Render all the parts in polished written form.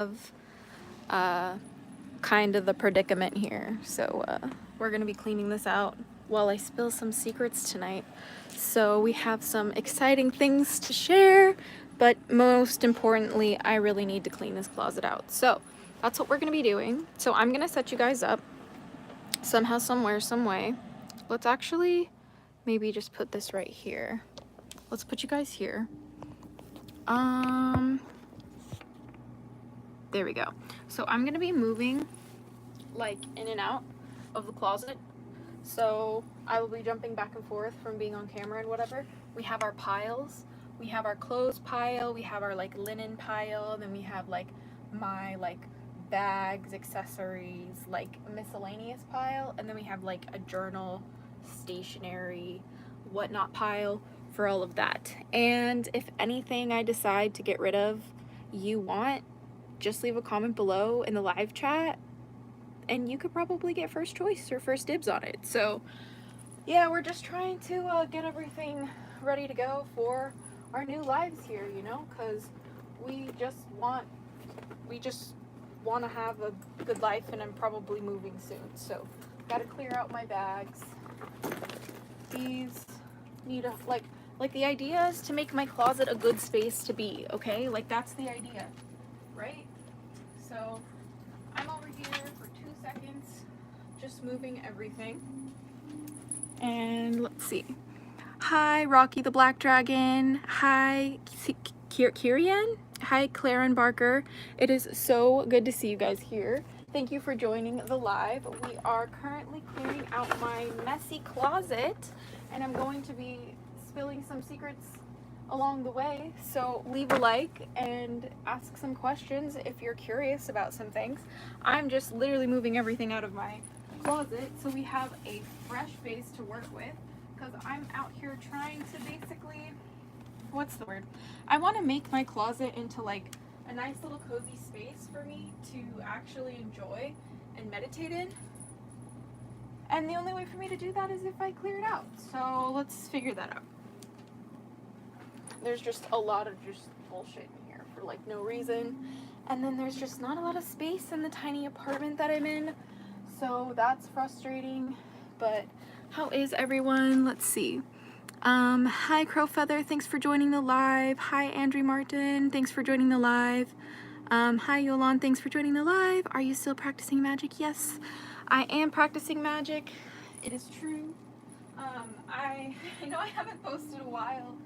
of kind of the predicament here. So we're gonna be cleaning this out while I spill some secrets tonight. So we have some exciting things to share, but most importantly, I really need to clean this closet out. So that's what we're gonna be doing. So I'm gonna set you guys up somehow, somewhere, some way. Let's actually maybe just put this right here. Let's put you guys here. There we go. So I'm gonna be moving like in and out of the closet. So I will be jumping back and forth from being on camera and whatever. We have our piles. We have our clothes pile. We have our like linen pile. Then we have like my like bags, accessories, like miscellaneous pile. And then we have like a journal, stationery, whatnot pile for all of that. And if anything I decide to get rid of you want, just leave a comment below in the live chat and you could probably get first choice or first dibs on it. So yeah, we're just trying to get everything ready to go for our new lives here, you know, because we just want to have a good life, and I'm probably moving soon. So gotta clear out my bags. These need a like the idea is to make my closet a good space to be, okay? Like that's the idea, right? So I'm over here for 2 seconds, just moving everything. And let's see. Hi, Rocky the Black Dragon. Hi, Kirian. Hi, Claren Barker. It is so good to see you guys here. Thank you for joining the live. We are currently clearing out my messy closet, and I'm going to be spilling some secrets along the way. So leave a like and ask some questions if you're curious about some things. I'm just literally moving everything out of my closet so we have a fresh base to work with, because I'm out here trying to basically, what's the word? I want to make my closet into like a nice little cozy space for me to actually enjoy and meditate in. And the only way for me to do that is if I clear it out. So let's figure that out. There's just a lot of just bullshit in here for like no reason. And then there's just not a lot of space in the tiny apartment that I'm in. So that's frustrating. But how is everyone? Let's see. Hi Crowfeather, thanks for joining the live. Hi Andrew Martin, thanks for joining the live. Hi Yolan, thanks for joining the live. Are you still practicing magic? Yes, I am practicing magic. It is true. I know I haven't posted a while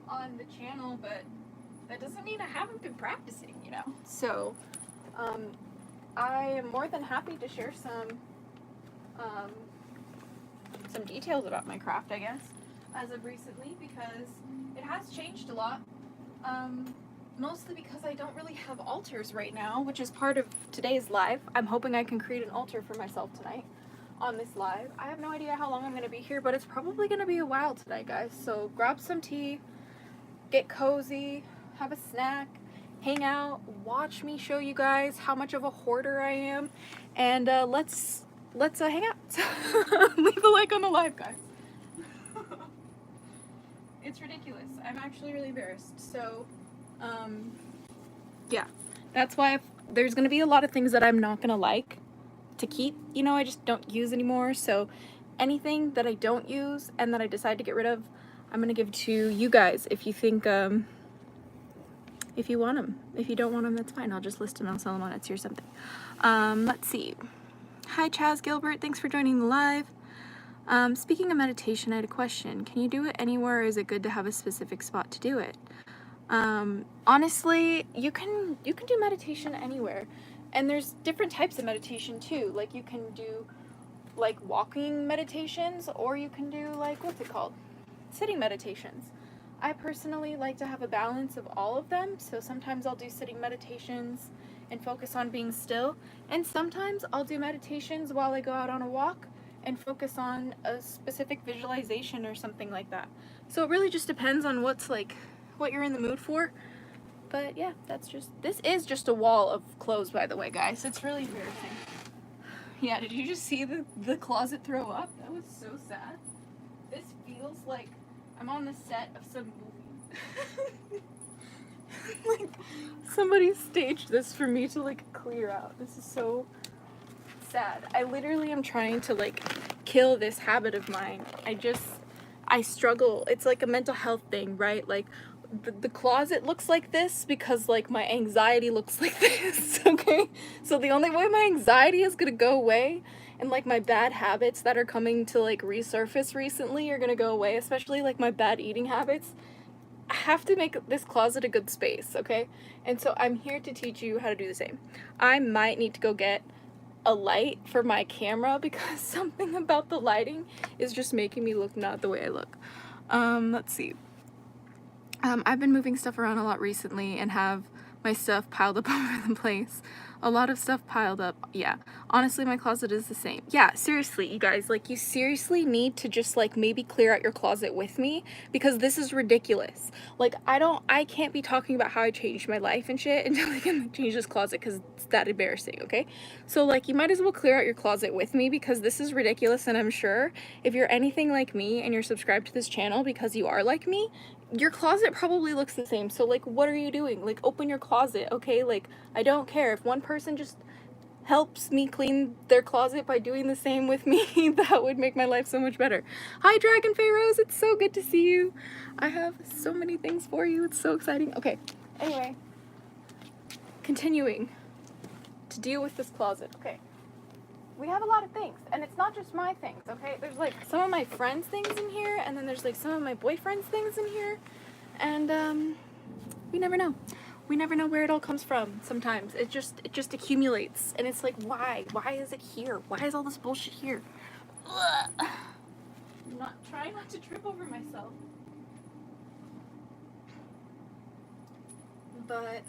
on the channel, but that doesn't mean I haven't been practicing, you know? So, I am more than happy to share some details about my craft, I guess, as of recently, because it has changed a lot. Mostly because I don't really have altars right now, which is part of today's live. I'm hoping I can create an altar for myself tonight on this live. I have no idea how long I'm going to be here, but it's probably going to be a while tonight, guys. So grab some tea, get cozy, have a snack, hang out, watch me show you guys how much of a hoarder I am, and let's hang out. Leave a like on the live, guys. It's ridiculous. I'm actually really embarrassed. So, yeah, that's why there's gonna be a lot of things that I'm not gonna like to keep. You know, I just don't use anymore. So, anything that I don't use and that I decide to get rid of, I'm gonna give to you guys. If you think, if you want them. If you don't want them, that's fine. I'll just list them. I'll sell them on Etsy or something. Let's see. Hi, Chaz Gilbert. Thanks for joining the live. Speaking of meditation, I had a question. Can you do it anywhere, or is it good to have a specific spot to do it? Honestly, you can do meditation anywhere. And there's different types of meditation too. Like you can do like walking meditations, or you can do like, what's it called? Sitting meditations. I personally like to have a balance of all of them. So sometimes I'll do sitting meditations and focus on being still. And sometimes I'll do meditations while I go out on a walk and focus on a specific visualization or something like that. So it really just depends on what you're in the mood for. But yeah, this is just a wall of clothes, by the way, guys. It's really embarrassing. Yeah, did you just see the closet throw up? That was so sad. This feels like I'm on the set of some movie. Like, somebody staged this for me to like clear out. This is so sad. I literally am trying to like kill this habit of mine. I struggle. It's like a mental health thing, right? Like the closet looks like this because like my anxiety looks like this, okay? So the only way my anxiety is gonna go away and like my bad habits that are coming to like resurface recently are gonna go away, especially like my bad eating habits. I have to make this closet a good space, okay? And so I'm here to teach you how to do the same. I might need to go get a light for my camera because something about the lighting is just making me look not the way I look. Let's see. I've been moving stuff around a lot recently and have my stuff piled up all over the place. A lot of stuff piled up. Yeah, honestly, my closet is the same. Yeah, seriously, you guys, like, you seriously need to just like maybe clear out your closet with me because this is ridiculous. Like, I can't be talking about how I changed my life and shit until I can change this closet because it's that embarrassing, okay? So like, you might as well clear out your closet with me because this is ridiculous, and I'm sure if you're anything like me and you're subscribed to this channel because you are like me, your closet probably looks the same. So like, what are you doing? Like, open your closet, okay? Like, I don't care if one person just helps me clean their closet by doing the same with me. That would make my life so much better. Hi Dragon Pharaohs, it's so good to see you. I have so many things for you. It's so exciting. Okay, anyway, continuing to deal with this closet. Okay, we have a lot of things, and it's not just my things, okay? There's like some of my friends' things in here, and then there's like some of my boyfriend's things in here, and we never know. We never know where it all comes from. Sometimes it just accumulates, and it's like, why is it here? Why is all this bullshit here? Ugh. I'm not trying not to trip over myself, but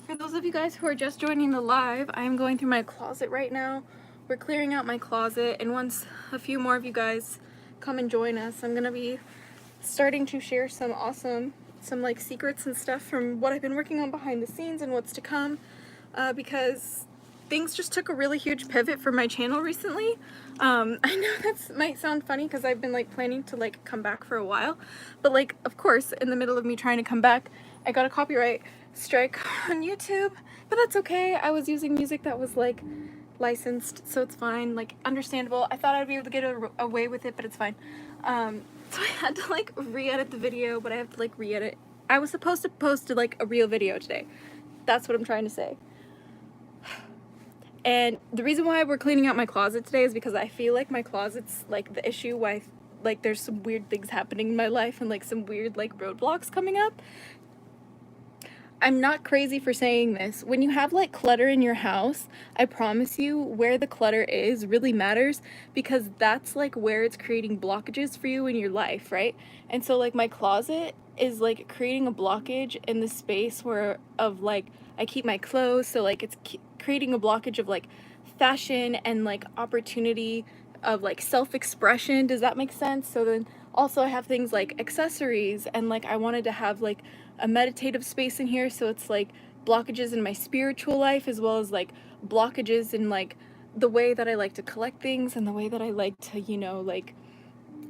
for those of you guys who are just joining the live, I am going through my closet right now. We're clearing out my closet, and once a few more of you guys come and join us, I'm gonna be starting to share some like secrets and stuff from what I've been working on behind the scenes and what's to come, because things just took a really huge pivot for my channel recently. I know that might sound funny because I've been like planning to like come back for a while, but like, of course, in the middle of me trying to come back, I got a copyright strike on YouTube, but that's okay. I was using music that was like licensed, so it's fine, like understandable. I thought I'd be able to get away with it, but it's fine. So I had to like re-edit the video, but I have to like re-edit. I was supposed to post like a real video today. That's what I'm trying to say. And the reason why we're cleaning out my closet today is because I feel like my closet's like the issue why like there's some weird things happening in my life and like some weird like roadblocks coming up. I'm not crazy for saying this. When you have like clutter in your house, I promise you where the clutter is really matters, because that's like where it's creating blockages for you in your life, right? And so like my closet is like creating a blockage in the space where of like I keep my clothes, so like it's creating a blockage of like fashion and like opportunity of like self-expression. Does that make sense? So then also I have things like accessories, and like I wanted to have like a meditative space in here, so it's like blockages in my spiritual life as well as like blockages in like the way that I like to collect things and the way that I like to, you know, like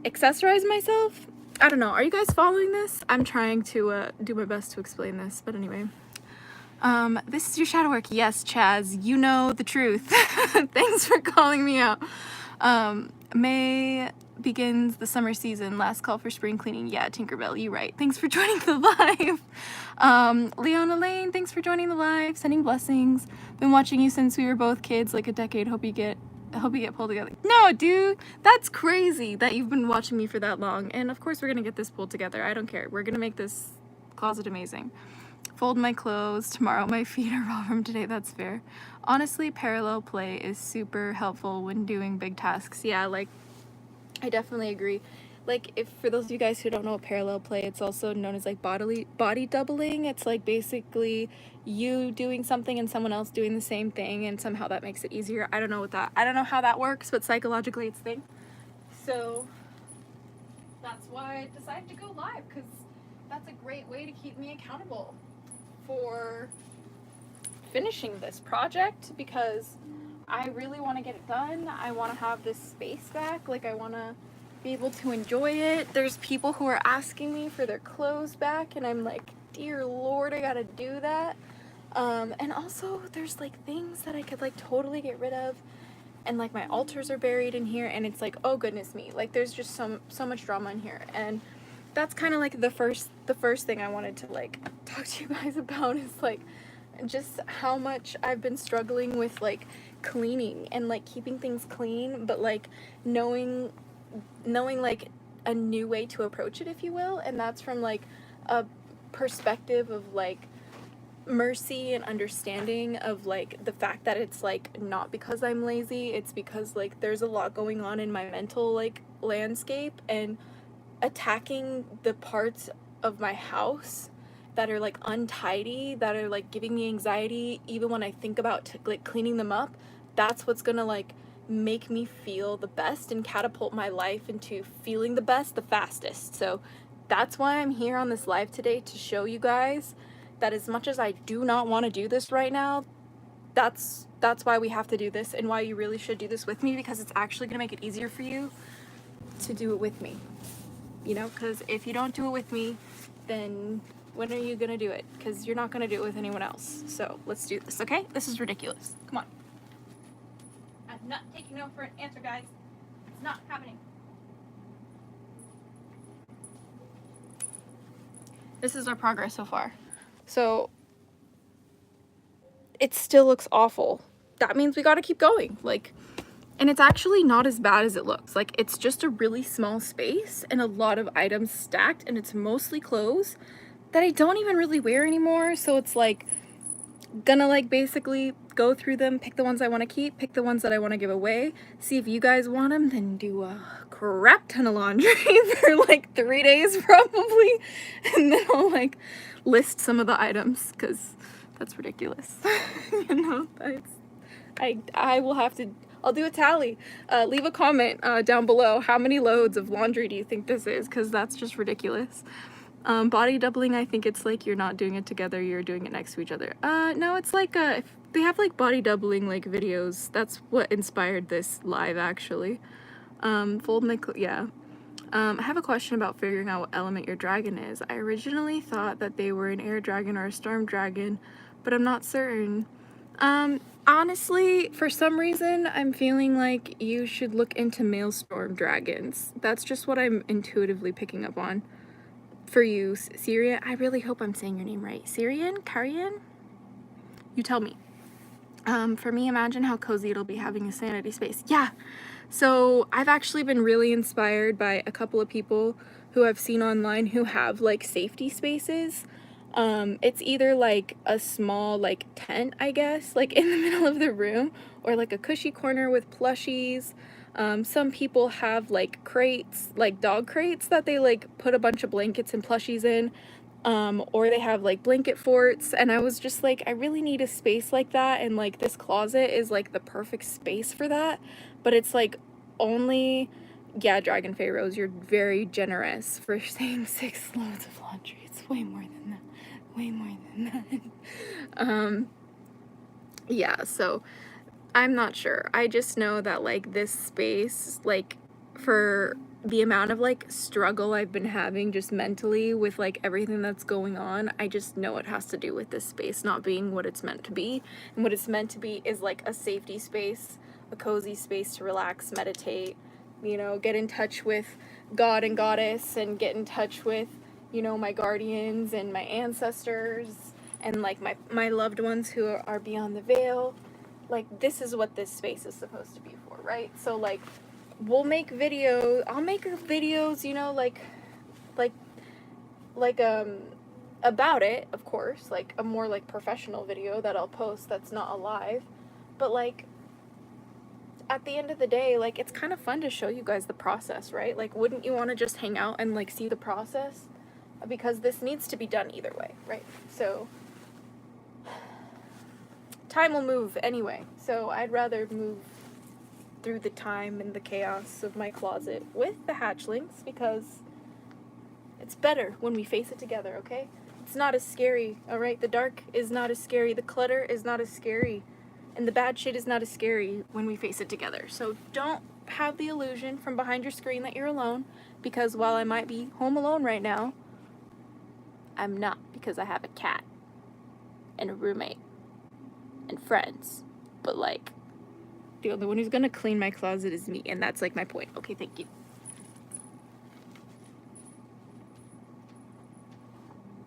accessorize myself. I don't know, are you guys following this? I'm trying to do my best to explain this, but anyway. This is your shadow work. Yes, Chaz, you know the truth. Thanks for calling me out. May begins the summer season. Last call for spring cleaning. Yeah, Tinkerbell, you right. Thanks for joining the live. Leona Lane, thanks for joining the live. Sending blessings. Been watching you since we were both kids, like a decade. Hope you get pulled together. No, dude, that's crazy that you've been watching me for that long. And of course we're gonna get this pulled together. I don't care. We're gonna make this closet amazing. Fold my clothes tomorrow. My feet are raw from today. That's fair. Honestly, parallel play is super helpful when doing big tasks. Yeah, like, I definitely agree. Like, if for those of you guys who don't know what parallel play, it's also known as like body doubling. It's like basically you doing something and someone else doing the same thing, and somehow that makes it easier. I don't know how that works, but psychologically it's a thing. So that's why I decided to go live, because that's a great way to keep me accountable for finishing this project, because I really want to get it done. I want to have this space back. Like, I want to be able to enjoy it. There's people who are asking me for their clothes back, and I'm like, dear Lord, I gotta do that. And also there's like things that I could like totally get rid of, and like my altars are buried in here, and it's like, oh goodness me, like there's just so much drama in here. And that's kind of like the first thing I wanted to like talk to you guys about, is like just how much I've been struggling with like cleaning and like keeping things clean, but like knowing like a new way to approach it, if you will. And that's from like a perspective of like mercy and understanding of like the fact that it's like not because I'm lazy, it's because like there's a lot going on in my mental like landscape, and attacking the parts of my house that are like untidy, that are like giving me anxiety even when I think about like cleaning them up. That's what's gonna like make me feel the best and catapult my life into feeling the best the fastest. So that's why I'm here on this live today, to show you guys that as much as I do not want to do this right now, that's why we have to do this, and why you really should do this with me, because it's actually gonna make it easier for you to do it with me. You know, because if you don't do it with me, then when are you gonna do it? Because you're not gonna do it with anyone else. So let's do this, okay? This is ridiculous. Come on. I'm not taking no for an answer, guys. It's not happening. This is our progress so far. So it still looks awful. That means we gotta keep going. Like, and it's actually not as bad as it looks. Like, it's just a really small space and a lot of items stacked, and it's mostly clothes that I don't even really wear anymore. So it's like gonna like basically go through them, pick the ones I want to keep, pick the ones that I want to give away, see if you guys want them, then do a crap ton of laundry for like 3 days probably, and then I'll like list some of the items, because that's ridiculous. You know, I will have to, I'll do a tally. Leave a comment down below. How many loads of laundry do you think this is? Because that's just ridiculous. Body doubling, I think it's like you're not doing it together, you're doing it next to each other. No, it's like they have like body doubling like videos. That's what inspired this live, actually. Fold my, yeah. I have a question about figuring out what element your dragon is. I originally thought that they were an air dragon or a storm dragon, but I'm not certain. Honestly, for some reason, I'm feeling like you should look into male storm dragons. That's just what I'm intuitively picking up on. For you, Syrian, I really hope I'm saying your name right. Syrian? Karian? You tell me. For me, imagine how cozy it'll be having a sanity space. Yeah. So I've actually been really inspired by a couple of people who I've seen online who have like safety spaces. It's either like a small like tent, I guess, like in the middle of the room, or like a cushy corner with plushies. Some people have like crates, like dog crates that they like put a bunch of blankets and plushies in. Or they have like blanket forts, and I was just like, I really need a space like that, and like this closet is like the perfect space for that. But it's like only, yeah, Dragon Pharaohs, you're very generous for saying 6 loads of laundry. It's way more than that. Way more than that. Yeah, so I'm not sure. I just know that like this space, like for the amount of like struggle I've been having just mentally with like everything that's going on, I just know it has to do with this space not being what it's meant to be. And what it's meant to be is like a safety space, a cozy space to relax, meditate, you know, get in touch with God and Goddess, and get in touch with, you know, my guardians and my ancestors, and like my loved ones who are beyond the veil. Like, this is what this space is supposed to be for, right? So like, we'll make videos, I'll make videos, you know, like about it, of course, like a more like professional video that I'll post that's not a live. But like, at the end of the day, like, it's kind of fun to show you guys the process, right? Like, wouldn't you want to just hang out and like see the process? Because this needs to be done either way, right? So time will move anyway, so I'd rather move through the time and the chaos of my closet with the hatchlings, because it's better when we face it together, okay? It's not as scary, alright? The dark is not as scary, the clutter is not as scary, and the bad shit is not as scary when we face it together. So don't have the illusion from behind your screen that you're alone, because while I might be home alone right now, I'm not, because I have a cat and a roommate and friends. But like, the only one who's gonna clean my closet is me, and that's like my point. Okay, thank you.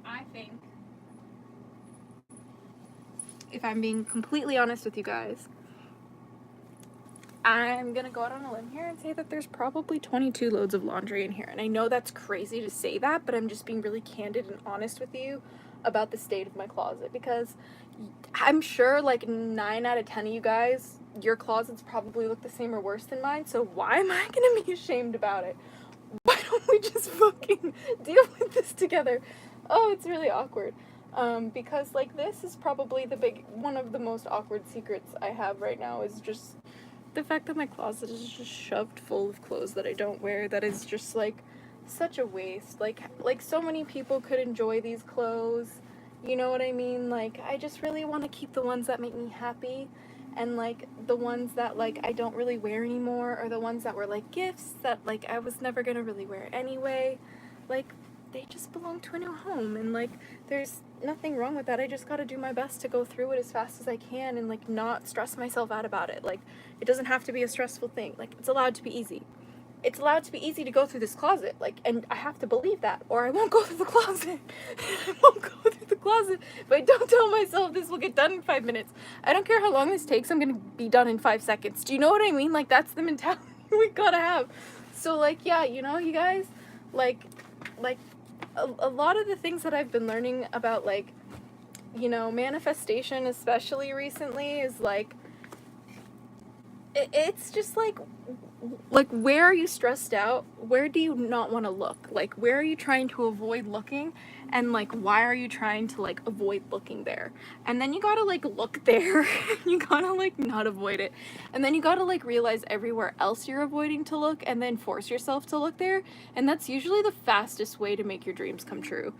I think, if I'm being completely honest with you guys, I'm gonna go out on a limb here and say that there's probably 22 loads of laundry in here. And I know that's crazy to say that, but I'm just being really candid and honest with you about the state of my closet, because I'm sure like 9 out of 10 of you guys, your closets probably look the same or worse than mine. So why am I gonna be ashamed about it? Why don't we just fucking deal with this together? Oh, it's really awkward. Because like this is probably one of the most awkward secrets I have right now, is just the fact that my closet is just shoved full of clothes that I don't wear, that is just like such a waste. Like so many people could enjoy these clothes, you know what I mean? Like, I just really want to keep the ones that make me happy, and like the ones that like I don't really wear anymore, or the ones that were like gifts that like I was never gonna really wear anyway, like they just belong to a new home. And like there's nothing wrong with that. I just gotta do my best to go through it as fast as I can and like not stress myself out about it. Like, it doesn't have to be a stressful thing. Like, it's allowed to be easy. It's allowed to be easy to go through this closet. Like, and I have to believe that, or I won't go through the closet. I won't go through the closet if I don't tell myself this will get done in 5 minutes. I don't care how long this takes, I'm gonna be done in 5 seconds. Do you know what I mean? Like, that's the mentality we gotta have. So like, yeah, you know, you guys, like a lot of the things that I've been learning about, like, you know, manifestation, especially recently, is like, it's just like where are you stressed out? Where do you not want to look? Like, where are you trying to avoid looking? And like, why are you trying to like avoid looking there? And then you gotta like look there. You gotta like not avoid it. And then you gotta like realize everywhere else you're avoiding to look, and then force yourself to look there. And that's usually the fastest way to make your dreams come true.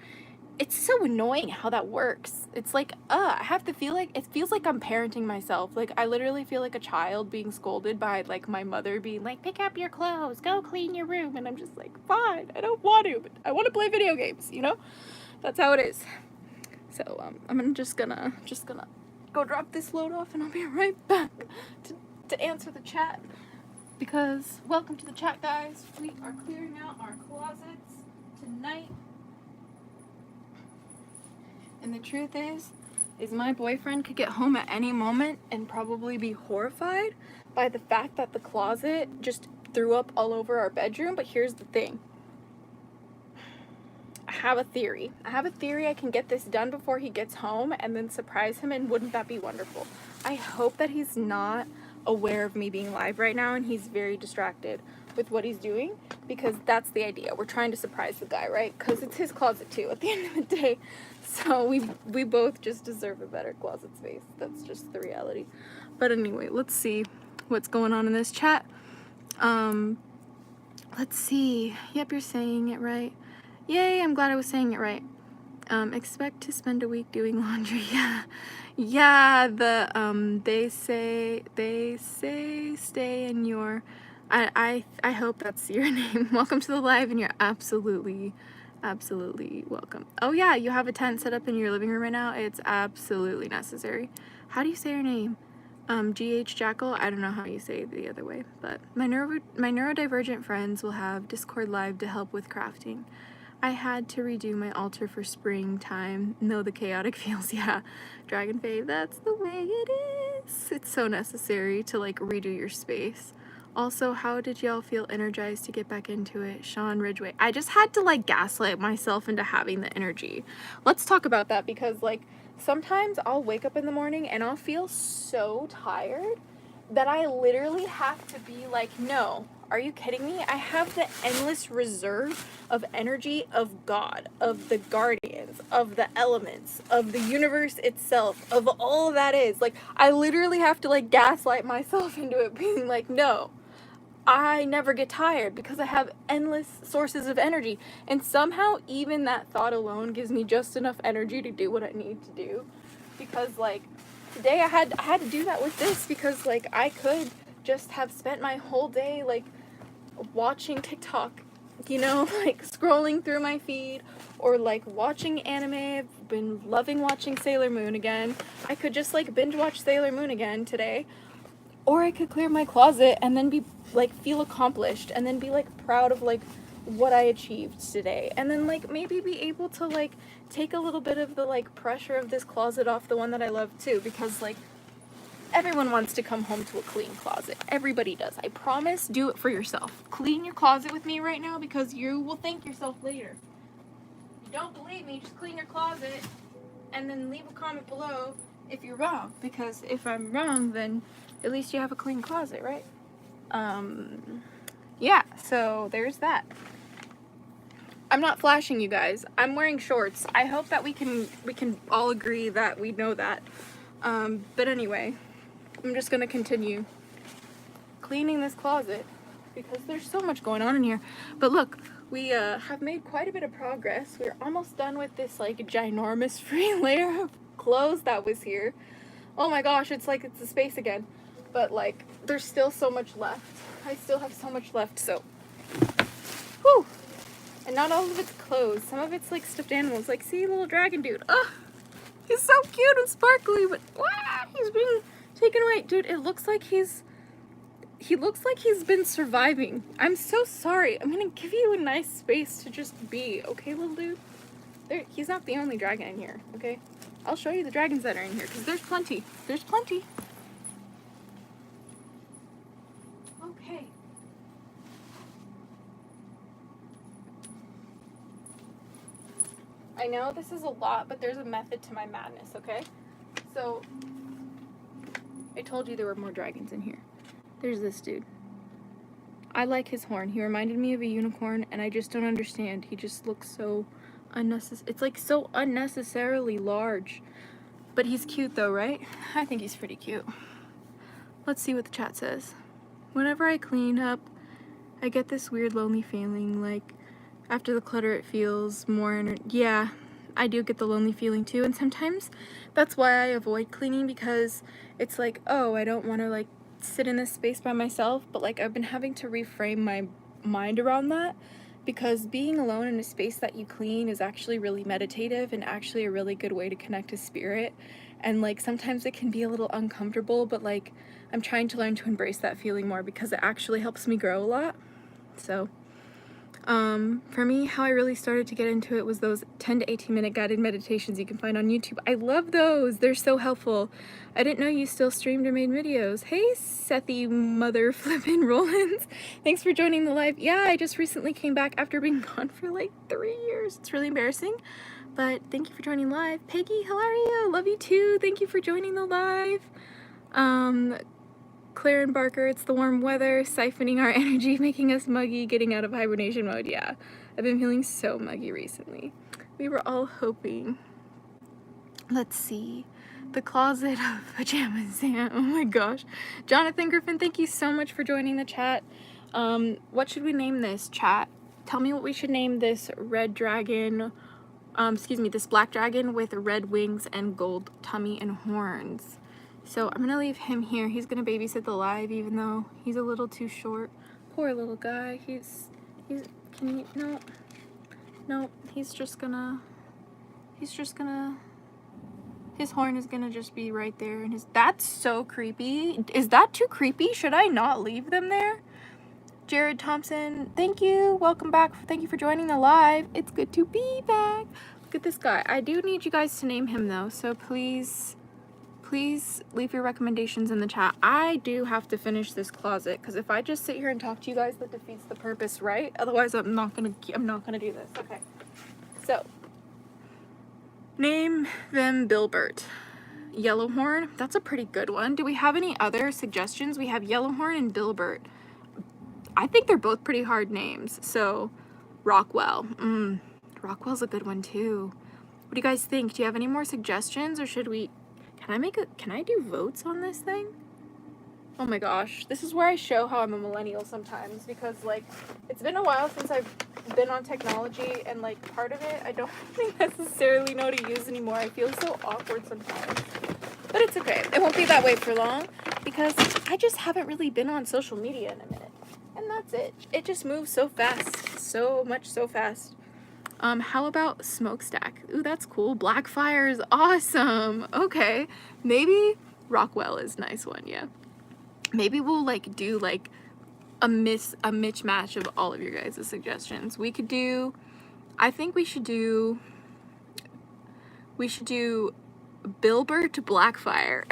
It's so annoying how that works. It's like, I have to feel like, it feels like I'm parenting myself. Like, I literally feel like a child being scolded by like my mother being like, pick up your clothes, go clean your room. And I'm just like, fine, I don't want to, but I want to play video games, you know? That's how it is. So I'm just gonna go drop this load off, and I'll be right back to answer the chat. Because, welcome to the chat, guys. We are clearing out our closets tonight. And the truth is my boyfriend could get home at any moment and probably be horrified by the fact that the closet just threw up all over our bedroom. But here's the thing. I have a theory. I can get this done before he gets home and then surprise him, and wouldn't that be wonderful? I hope that he's not aware of me being live right now and he's very distracted with what he's doing, because that's the idea. We're trying to surprise the guy, right? Because it's his closet too at the end of the day. So we both just deserve a better closet space. That's just the reality. But anyway, let's see what's going on in this chat. Let's see. Yep, you're saying it right. Yay, I'm glad I was saying it right. Expect to spend a week doing laundry. Yeah, they say stay in your, I hope that's your name. Welcome to the live, and you're absolutely welcome. Oh yeah, you have a tent set up in your living room right now. It's absolutely necessary. How do you say your name? GH Jackal. I don't know how you say it the other way, but my neurodivergent friends will have Discord live to help with crafting. I had to redo my altar for springtime. Know the chaotic feels. Yeah, Dragon Fave, that's the way it is. It's so necessary to like redo your space. Also, how did y'all feel energized to get back into it? Sean Ridgway. I just had to like gaslight myself into having the energy. Let's talk about that, because like sometimes I'll wake up in the morning and I'll feel so tired that I literally have to be like, no, are you kidding me? I have the endless reserve of energy of God, of the guardians, of the elements, of the universe itself, of all that is. Like, I literally have to like gaslight myself into it being like, no, I never get tired because I have endless sources of energy. And somehow even that thought alone gives me just enough energy to do what I need to do. Because like today I had to do that with this, because like I could just have spent my whole day like watching TikTok you know, like scrolling through my feed or like watching anime. I've been loving watching Sailor Moon again. I could just like binge watch Sailor Moon again today. Or I could clear my closet and then be like feel accomplished and then be like proud of like what I achieved today. And then like maybe be able to like take a little bit of the like pressure of this closet off the one that I love too, because like everyone wants to come home to a clean closet. Everybody does. I promise. Do it for yourself. Clean your closet with me right now because you will thank yourself later. If you don't believe me, just clean your closet and then leave a comment below if you're wrong, because if I'm wrong, then at least you have a clean closet, right? Yeah, so there's that. I'm not flashing you guys. I'm wearing shorts. I hope that we can all agree that we know that. But anyway, I'm just gonna continue cleaning this closet because there's so much going on in here. But look, we have made quite a bit of progress. We're almost done with this like ginormous free layer of clothes that was here. Oh my gosh, it's like it's a space again. But like there's still so much left. I still have so much left, so whew. And not all of it's clothes. Some of it's like stuffed animals. Like, see, little dragon dude. Oh, he's so cute and sparkly, but he's being taken away. Dude, he looks like he's been surviving. I'm so sorry. I'm gonna give you a nice space to just be, okay, little dude? He's not the only dragon in here, okay? I'll show you the dragons that are in here, because there's plenty. There's plenty. Okay. I know this is a lot, but there's a method to my madness, okay? So, I told you there were more dragons in here. There's this dude. I like his horn. He reminded me of a unicorn, and I just don't understand. He just looks so unnecessary. It's like so unnecessarily large. But he's cute though, right? I think he's pretty cute. Let's see what the chat says. Whenever I clean up, I get this weird lonely feeling, like after the clutter it feels more yeah, I do get the lonely feeling too, and sometimes that's why I avoid cleaning, because it's like, oh, I don't want to like sit in this space by myself, but like I've been having to reframe my mind around that, because being alone in a space that you clean is actually really meditative and actually a really good way to connect to spirit. And like sometimes it can be a little uncomfortable, but like I'm trying to learn to embrace that feeling more because it actually helps me grow a lot. So for me, how I really started to get into it was those 10 to 18 minute guided meditations you can find on YouTube. I love those. They're so helpful. I didn't know you still streamed or made videos. Hey, Sethy mother flippin' Rollins. Thanks for joining the live. Yeah, I just recently came back after being gone for like 3 years. It's really embarrassing, but thank you for joining live. Peggy, how are you? Love you too. Thank you for joining the live. Claire and Barker, it's the warm weather, siphoning our energy, making us muggy, getting out of hibernation mode. Yeah, I've been feeling so muggy recently. We were all hoping. Let's see. The closet of pajamas. Yeah, oh my gosh. Jonathan Griffin, thank you so much for joining the chat. What should we name this, chat? Tell me what we should name this red dragon, this black dragon with red wings and gold tummy and horns. So I'm gonna leave him here. He's gonna babysit the live, even though he's a little too short. Poor little guy. His horn is gonna just be right there, and that's so creepy. Is that too creepy? Should I not leave them there? Jared Thompson, thank you. Welcome back. Thank you for joining the live. It's good to be back. Look at this guy. I do need you guys to name him though, so please leave your recommendations in the chat. I do have to finish this closet, because if I just sit here and talk to you guys, that defeats the purpose, right? Otherwise, I'm not gonna do this. Okay. So, name them Bilbert. Yellowhorn. That's a pretty good one. Do we have any other suggestions? We have Yellowhorn and Bilbert. I think they're both pretty hard names. So, Rockwell. Rockwell's a good one too. What do you guys think? Do you have any more suggestions, or should we? Can I do votes on this thing? Oh my gosh, this is where I show how I'm a millennial sometimes, because like it's been a while since I've been on technology, and like part of it I don't necessarily know to use anymore. I feel so awkward sometimes, but it's okay. It won't be that way for long, because I just haven't really been on social media in a minute, and that's it. It just moves so fast. so much so fast. How about smokestack? Ooh, that's cool. Black fire is awesome. Okay, maybe Rockwell is a nice one. Yeah, maybe we'll like do like a mismatch of all of your guys' suggestions. We could do, I think we should do Bilbert Blackfire.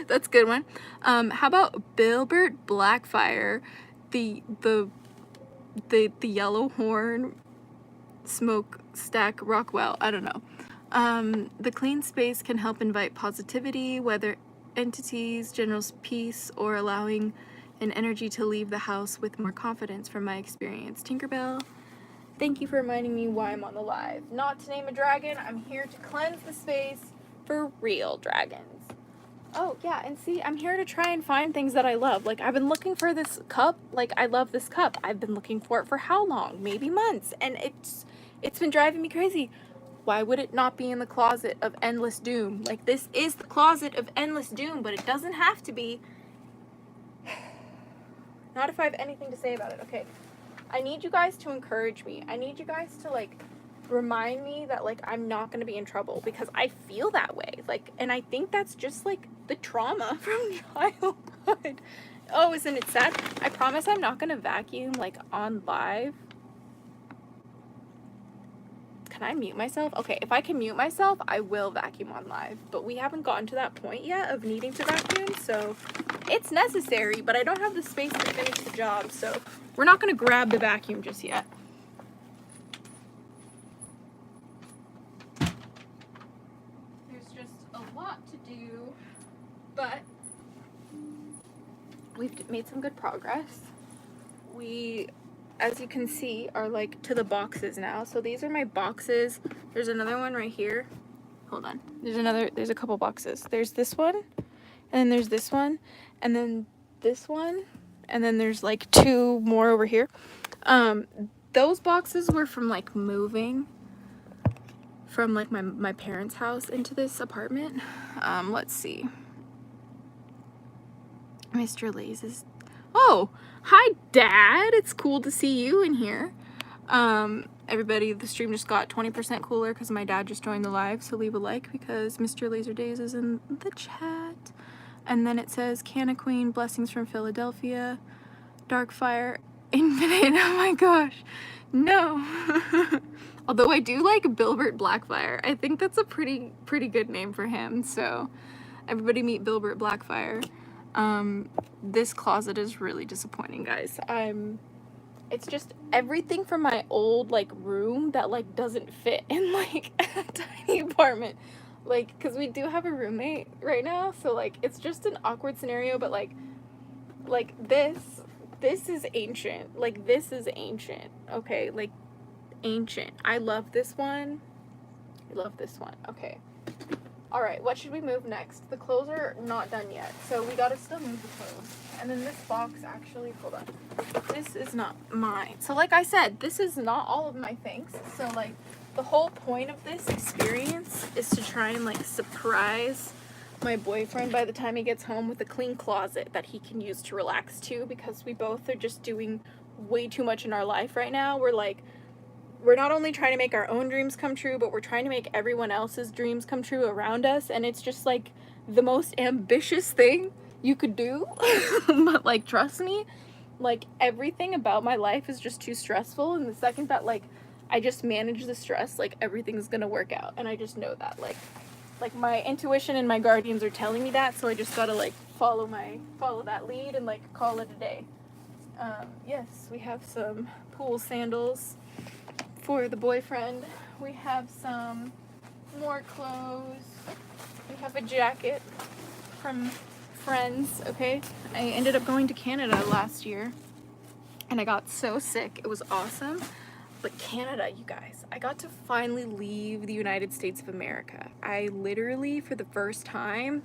That's a good one. How about Bilbert Blackfire, the yellow horn smokestack Rockwell? I don't know. The clean space can help invite positivity, whether entities, general peace, or allowing an energy to leave the house with more confidence from my experience. Tinkerbell, thank you for reminding me why I'm on the live. Not to name a dragon, I'm here to cleanse the space for real dragons. Oh, yeah, and see, I'm here to try and find things that I love. Like, I've been looking for this cup. Like, I love this cup. I've been looking for it for how long? Maybe months. And it's been driving me crazy. Why would it not be in the closet of endless doom? Like, this is the closet of endless doom, but it doesn't have to be. Not if I have anything to say about it. Okay, I need you guys to encourage me. I need you guys to, like, remind me that, like, I'm not going to be in trouble, because I feel that way. Like, and I think that's just, like, the trauma from childhood. Oh, isn't it sad? I promise I'm not going to vacuum, like, on live. Can I mute myself? Okay, if I can mute myself, I will vacuum on live. But we haven't gotten to that point yet of needing to vacuum, so it's necessary, but I don't have the space to finish the job, so we're not going to grab the vacuum just yet. But we've made some good progress. We, as you can see, are like to the boxes now. So these are my boxes. There's another one right here. Hold on. There's a couple boxes. There's this one, and then there's this one, and then this one, and then there's like two more over here. Those boxes were from like moving from like my parents' house into this apartment. Let's see. Mr. Lays is... Oh, hi, Dad. It's cool to see you in here. Everybody, the stream just got 20% cooler because my dad just joined the live, so leave a like because Mr. Laser Days is in the chat. And then it says, Canna Queen, blessings from Philadelphia, Darkfire, Infinite. Oh my gosh. No. Although I do like Bilbert Blackfire. I think that's a pretty good name for him, so everybody meet Bilbert Blackfire. This closet is really disappointing, guys. It's just everything from my old, like, room that, like, doesn't fit in, like, a tiny apartment. Like, because we do have a roommate right now, so, like, it's just an awkward scenario, but, like, this is ancient. Like, this is ancient, okay? Like, ancient. I love this one. I love this one. Okay. All right, what should we move next? The clothes are not done yet, so we gotta still move the clothes. And then this box, actually, hold on. This is not mine. So like I said, this is not all of my things. So like the whole point of this experience is to try and like surprise my boyfriend by the time he gets home with a clean closet that he can use to relax too, because we both are just doing way too much in our life right now. We're not only trying to make our own dreams come true, but we're trying to make everyone else's dreams come true around us. And it's just like the most ambitious thing you could do. But like, trust me, like everything about my life is just too stressful. And the second that like I just manage the stress, like everything's gonna work out. And I just know that like my intuition and my guardians are telling me that. So I just gotta like follow that lead and like call it a day. Yes, we have some pool sandals for the boyfriend. We have some more clothes. We have a jacket from friends, okay? I ended up going to Canada last year and I got so sick. It was awesome. But Canada, you guys, I got to finally leave the United States of America. I literally, for the first time,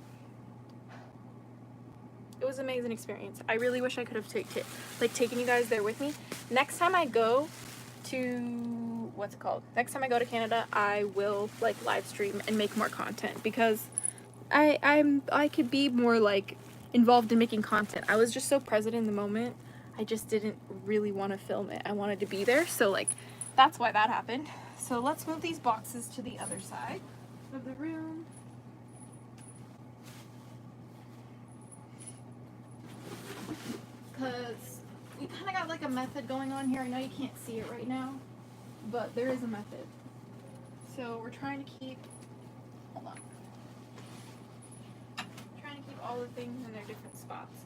it was an amazing experience. I really wish I could have taken you guys there with me. Next time I go to, next time I go to Canada, I will like live stream and make more content, because I could be more like involved in making content. I was just so present in the moment. I just didn't really want to film it. I wanted to be there, so like that's why that happened. So let's move these boxes to the other side of the room. Because we kind of got like a method going on here. I know you can't see it right now, but there is a method. So we're trying to keep, hold on, trying to keep all the things in their different spots.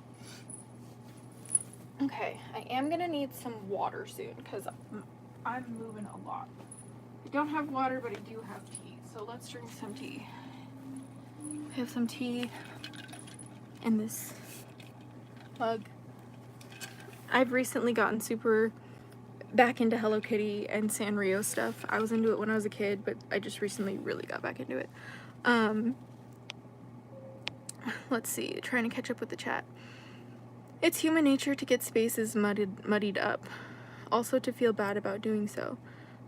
Okay, I am gonna need some water soon because I'm moving a lot. I don't have water, but I do have tea. So let's drink some tea. I have some tea in this mug. I've recently gotten super back into Hello Kitty and Sanrio stuff. I was into it when I was a kid, but I just recently really got back into it. Let's see, trying to catch up with the chat. It's human nature to get spaces muddied up, also to feel bad about doing so.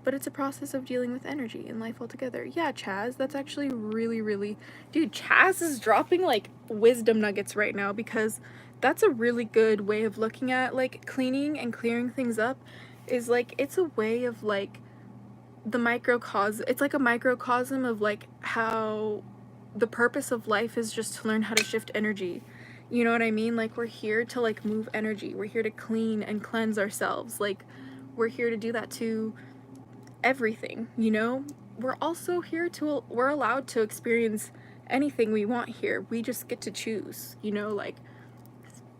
But it's a process of dealing with energy and life altogether. Yeah, Chaz, that's actually really... Dude, Chaz is dropping, like, wisdom nuggets right now because that's a really good way of looking at, like, cleaning and clearing things up is, like, it's a way of, like, it's like a microcosm of, like, how the purpose of life is just to learn how to shift energy. You know what I mean? Like, we're here to, like, move energy. We're here to clean and cleanse ourselves. Like, we're here to do that to everything, you know? We're also here to, we're allowed to experience anything we want here. We just get to choose, you know? Like,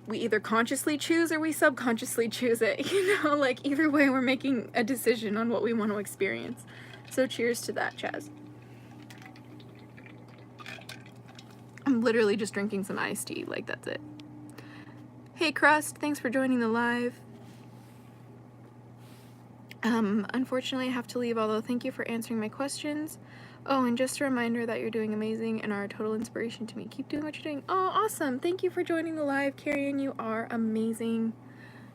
we either consciously choose or we subconsciously choose it, you know? Like, either way, we're making a decision on what we want to experience. So cheers to that, Chaz. I'm literally just drinking some iced tea, like, that's it. Hey, Crust, thanks for joining the live. Unfortunately, I have to leave, although thank you for answering my questions. Oh, and just a reminder that you're doing amazing and are a total inspiration to me. Keep doing what you're doing. Oh, awesome. Thank you for joining the live, Carrion. You are amazing.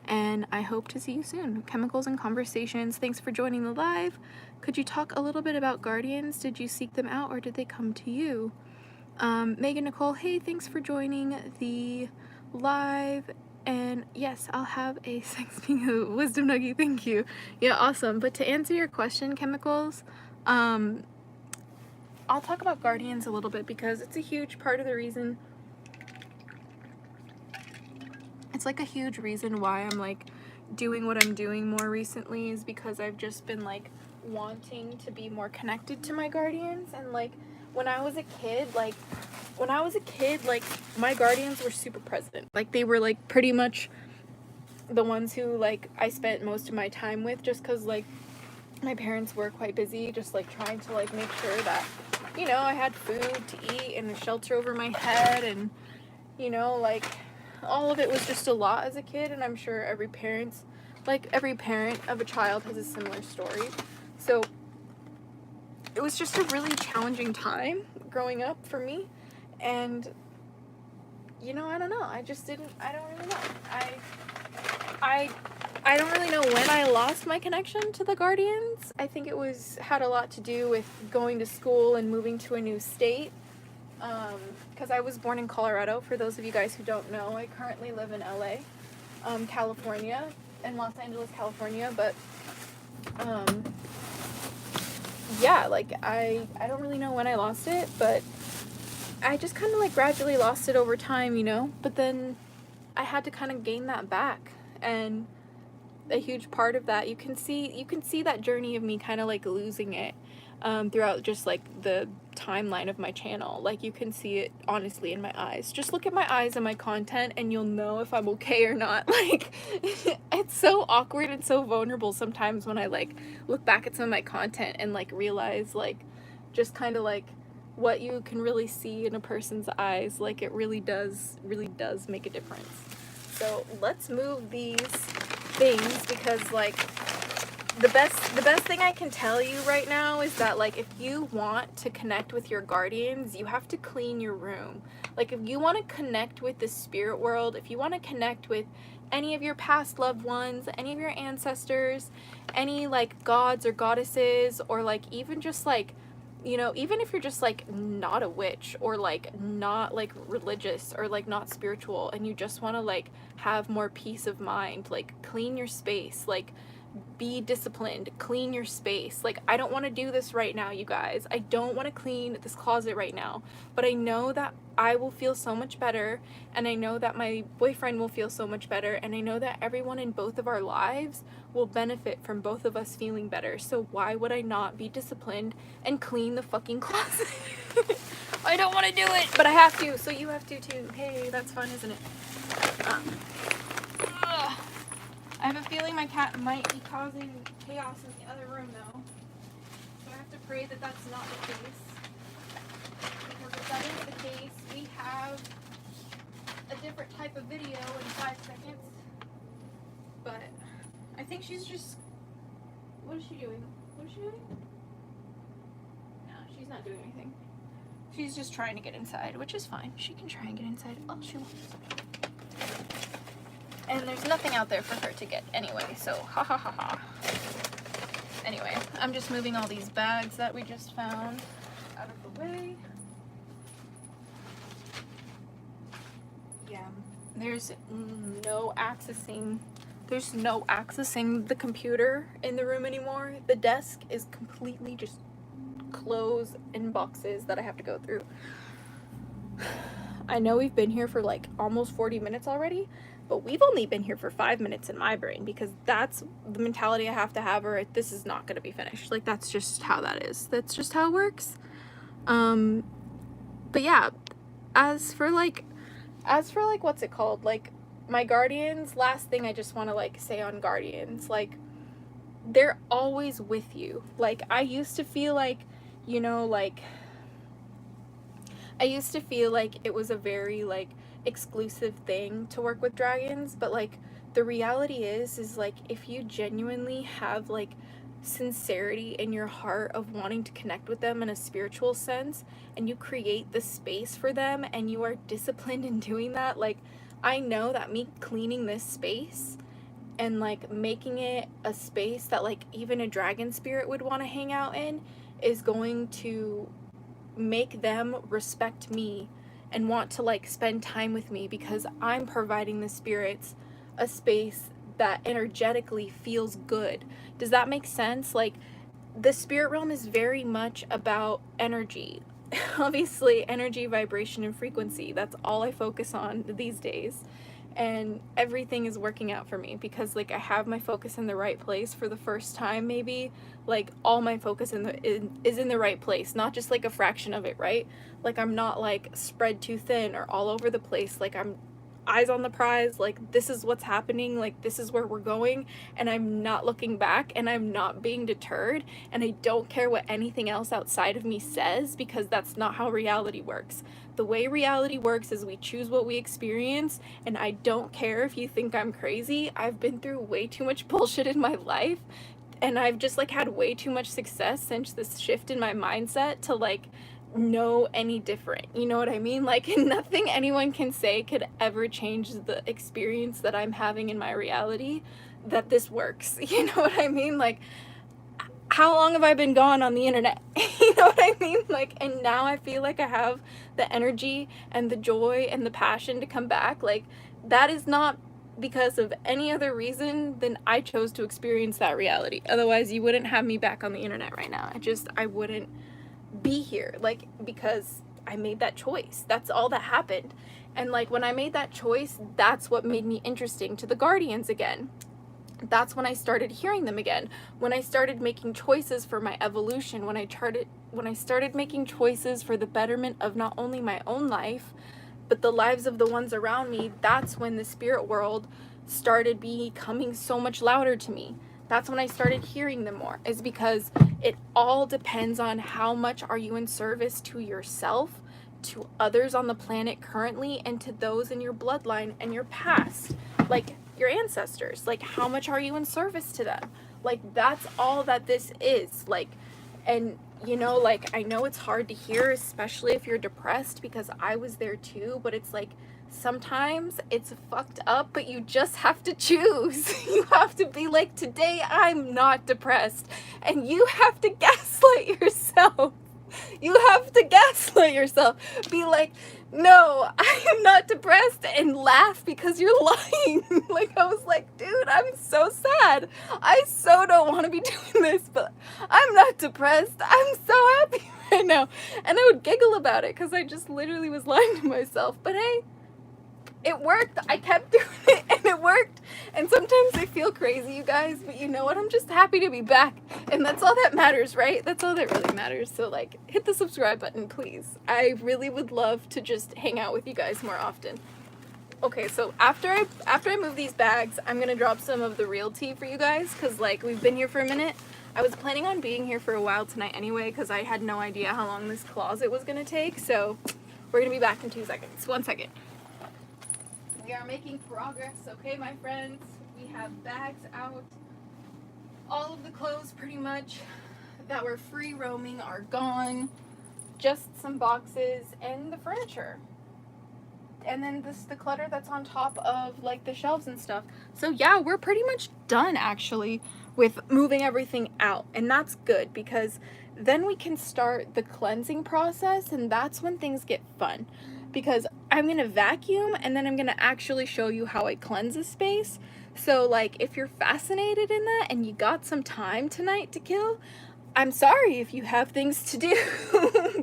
And I hope to see you soon. Chemicals and Conversations, thanks for joining the live. Could you talk a little bit about guardians? Did you seek them out or did they come to you? Megan Nicole, hey, thanks for joining the live. And yes, I'll have a wisdom nugget, thank you. Yeah, awesome. But to answer your question, Chemicals, I'll talk about guardians a little bit because it's a huge part of the reason. It's like a huge reason why I'm like doing what I'm doing more recently is because I've just been like wanting to be more connected to my guardians. And like when I was a kid, like my guardians were super present. Like they were like pretty much the ones who like I spent most of my time with, just because like my parents were quite busy just like trying to like make sure that, you know, I had food to eat and a shelter over my head, and you know, like all of it was just a lot as a kid. And I'm sure every parent of a child has a similar story. So it was just a really challenging time growing up for me. And you know, I don't know, I don't really know. I don't really know when I lost my connection to the guardians. I think it had a lot to do with going to school and moving to a new state. Because I was born in Colorado. For those of you guys who don't know, I currently live in LA, California, in Los Angeles, California. But yeah, like I don't really know when I lost it, but I just kind of like gradually lost it over time, you know. But then I had to kind of gain that back, and a huge part of that, you can see that journey of me kind of like losing it throughout just like the timeline of my channel. Like you can see it honestly in my eyes. Just look at my eyes and my content and you'll know if I'm okay or not. Like it's so awkward and so vulnerable sometimes when I like look back at some of my content and like realize like just kind of like what you can really see in a person's eyes. Like it really does make a difference. So let's move these things, because like the best thing I can tell you right now is that like if you want to connect with your guardians, you have to clean your room. Like if you want to connect with the spirit world, if you want to connect with any of your past loved ones, any of your ancestors, any like gods or goddesses, or like even just like, you know, even if you're just like not a witch or like not like religious or like not spiritual and you just want to like have more peace of mind, like clean your space, like be disciplined, clean your space. Like, I don't want to do this right now, you guys. I don't want to clean this closet right now, but I know that I will feel so much better, and I know that my boyfriend will feel so much better, and I know that everyone in both of our lives will benefit from both of us feeling better. So why would I not be disciplined and clean the fucking closet? I don't want to do it, but I have to, so you have to too. Hey, that's fun, isn't it? I have a feeling my cat might be causing chaos in the other room, though. So I have to pray that that's not the case. Because if that is the case, we have a different type of video in 5 seconds. But I think she's just... What is she doing? What is she doing? No, she's not doing anything. She's just trying to get inside, which is fine. She can try and get inside all she wants. And there's nothing out there for her to get anyway, so ha ha ha ha. Anyway, I'm just moving all these bags that we just found out of the way. Yeah, there's no accessing the computer in the room anymore. The desk is completely just clothes and boxes that I have to go through. I know we've been here for like almost 40 minutes already, but we've only been here for 5 minutes in my brain, because that's the mentality I have to have, or this is not going to be finished. Like, that's just how that is. That's just how it works. But yeah, as for like, what's it called? Like, my guardians, last thing I just want to like say on guardians, like, they're always with you. Like, I used to feel like, you know, like, I used to feel like it was a very like exclusive thing to work with dragons, but like the reality is like, if you genuinely have like sincerity in your heart of wanting to connect with them in a spiritual sense, and you create the space for them and you are disciplined in doing that, like, I know that me cleaning this space and like making it a space that like even a dragon spirit would want to hang out in is going to make them respect me and want to like spend time with me, because I'm providing the spirits a space that energetically feels good. Does that make sense? Like, the spirit realm is very much about energy. Obviously, energy, vibration, and frequency. That's all I focus on these days. And everything is working out for me because like I have my focus in the right place for the first time, maybe. Like, all my focus is in the right place, not just like a fraction of it, right? Like, I'm not like spread too thin or all over the place. Like, I'm eyes on the prize. Like, this is what's happening. Like, this is where we're going, and I'm not looking back, and I'm not being deterred, and I don't care what anything else outside of me says, because that's not how reality works. The way reality works is we choose what we experience, and I don't care if you think I'm crazy. I've been through way too much bullshit in my life, and I've just like had way too much success since this shift in my mindset to like know any different. You know what I mean? Like, nothing anyone can say could ever change the experience that I'm having in my reality, that this works. You know what I mean? Like, how long have I been gone on the internet? You know what I mean? Like, and now I feel like I have the energy and the joy and the passion to come back. Like, that is not because of any other reason than I chose to experience that reality. Otherwise, you wouldn't have me back on the internet right now. I wouldn't be here, like, because I made that choice. That's all that happened. And like, when I made that choice, that's what made me interesting to the guardians again. That's when I started hearing them again. When I started making choices for my evolution, when I started making choices for the betterment of not only my own life, but the lives of the ones around me, that's when the spirit world started becoming so much louder to me. That's when I started hearing them more, is because it all depends on how much are you in service to yourself, to others on the planet currently, and to those in your bloodline and your past, like your ancestors. Like, how much are you in service to them? Like, that's all that this is. Like, and you know, like, I know it's hard to hear, especially if you're depressed, because I was there too, but it's like, sometimes it's fucked up, but you just have to choose. You have to be like, today I'm not depressed, and you have to gaslight yourself. You have to gaslight yourself. Be like, no, I am not depressed, and laugh because you're lying. Like, I was like, dude, I'm so sad. I so don't want to be doing this, but I'm not depressed. I'm so happy right now. And I would giggle about it because I just literally was lying to myself. But hey, it worked. I kept doing it and it worked. And sometimes I feel crazy, you guys, but you know what? I'm just happy to be back. And that's all that matters, right? That's all that really matters. So like, hit the subscribe button, please. I really would love to just hang out with you guys more often. Okay, so after I move these bags, I'm gonna drop some of the real tea for you guys, because like, we've been here for a minute. I was planning on being here for a while tonight anyway, because I had no idea how long this closet was gonna take. So we're gonna be back in 2 seconds. 1 second. We are making progress, okay, my friends? We have bags out. All of the clothes, pretty much, that were free roaming are gone. Just some boxes and the furniture. And then the clutter that's on top of, like, the shelves and stuff. So, yeah, we're pretty much done, actually, with moving everything out. And that's good, because then we can start the cleansing process, and that's when things get fun. Because I'm going to vacuum, and then I'm going to actually show you how I cleanse a space. So, like, if you're fascinated in that and you got some time tonight to kill, I'm sorry if you have things to do,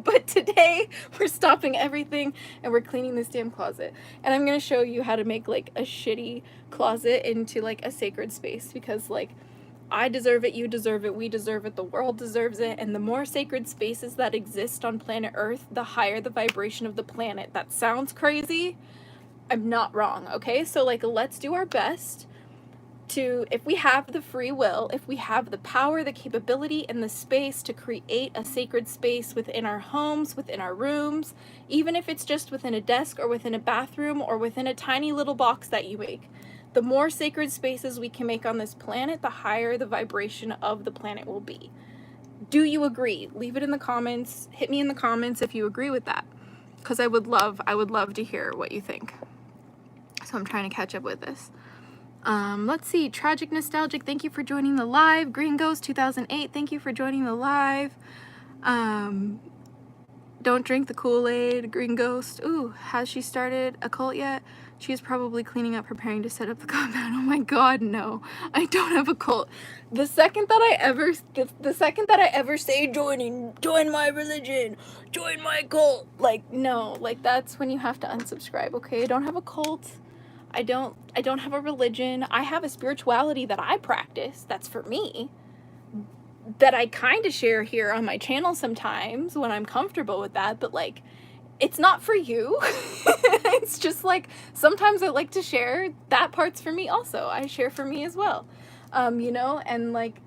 but today we're stopping everything and we're cleaning this damn closet. And I'm going to show you how to make, like, a shitty closet into, like, a sacred space, because, like, I deserve it, you deserve it, we deserve it, the world deserves it, and the more sacred spaces that exist on planet Earth, the higher the vibration of the planet. That sounds crazy. I'm not wrong, okay? So, like, let's do our best to, if we have the free will, if we have the power, the capability, and the space to create a sacred space within our homes, within our rooms, even if it's just within a desk or within a bathroom or within a tiny little box that you make. The more sacred spaces we can make on this planet, the higher the vibration of the planet will be. Do you agree? Leave it in the comments. Hit me in the comments if you agree with that, because I would love to hear what you think. So I'm trying to catch up with this. Let's see. Tragic Nostalgic, thank you for joining the live. Green Ghost 2008, thank you for joining the live. Don't drink the Kool-Aid, Green Ghost. Ooh, has she started a cult yet? She's probably cleaning up, preparing to set up the compound. Oh my god, no. I don't have a cult. The second that I ever say join my religion, join my cult, like, no, like, that's when you have to unsubscribe, okay? I don't have a cult. I don't have a religion. I have a spirituality that I practice, that's for me, that I kind of share here on my channel sometimes when I'm comfortable with that, but like, it's not for you. It's just like, sometimes I like to share that part's for me also. I share for me as well. You know, and like,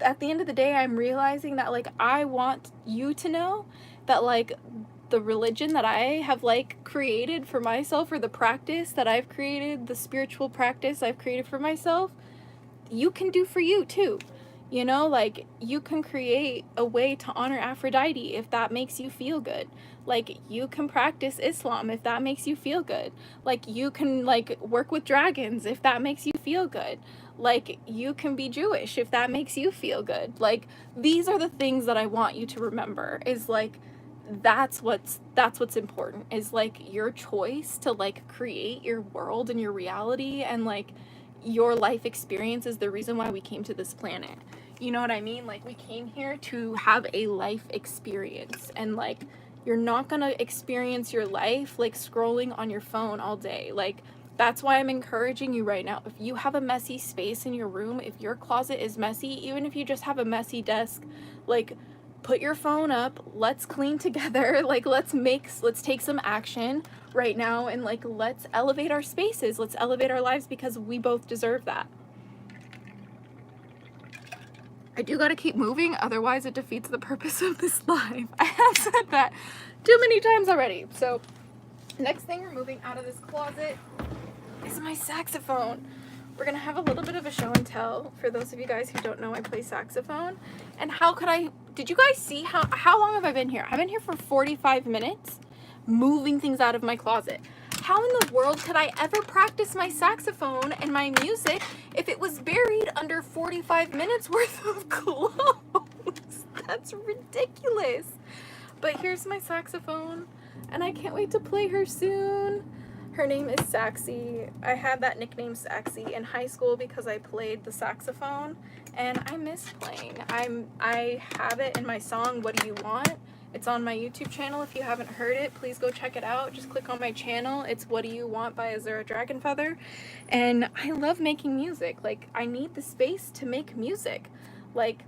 at the end of the day, I'm realizing that, like, I want you to know that, like, the religion that I have, like, created for myself, or the practice that I've created, the spiritual practice I've created for myself, you can do for you too. You know, like, you can create a way to honor Aphrodite if that makes you feel good. Like, you can practice Islam if that makes you feel good. Like, you can, like, work with dragons if that makes you feel good. Like, you can be Jewish if that makes you feel good. Like, these are the things that I want you to remember, is like, that's what's important, is like your choice to, like, create your world and your reality, and like, your life experience is the reason why we came to this planet. You know what I mean? Like, we came here to have a life experience, and like, you're not gonna experience your life like scrolling on your phone all day. Like, that's why I'm encouraging you right now. If you have a messy space in your room, if your closet is messy, even if you just have a messy desk, like, put your phone up, let's clean together, like, let's take some action right now, and like, let's elevate our spaces, let's elevate our lives, because we both deserve that. I do gotta keep moving, otherwise it defeats the purpose of this live. I have said that too many times already. So, next thing we're moving out of this closet is my saxophone. We're gonna have a little bit of a show and tell. For those of you guys who don't know, I play saxophone. And did you guys see how long have I been here? I've been here for 45 minutes moving things out of my closet. How in the world could I ever practice my saxophone and my music if it was buried under 45 minutes worth of clothes? That's ridiculous. But here's my saxophone, and I can't wait to play her soon. Her name is Saxy. I had that nickname Saxy in high school because I played the saxophone, and I miss playing. I have it in my song, What Do You Want? It's on my YouTube channel. If you haven't heard it, please go check it out. Just click on my channel. It's What Do You Want by Azura Dragonfeather. And I love making music. Like, I need the space to make music. Like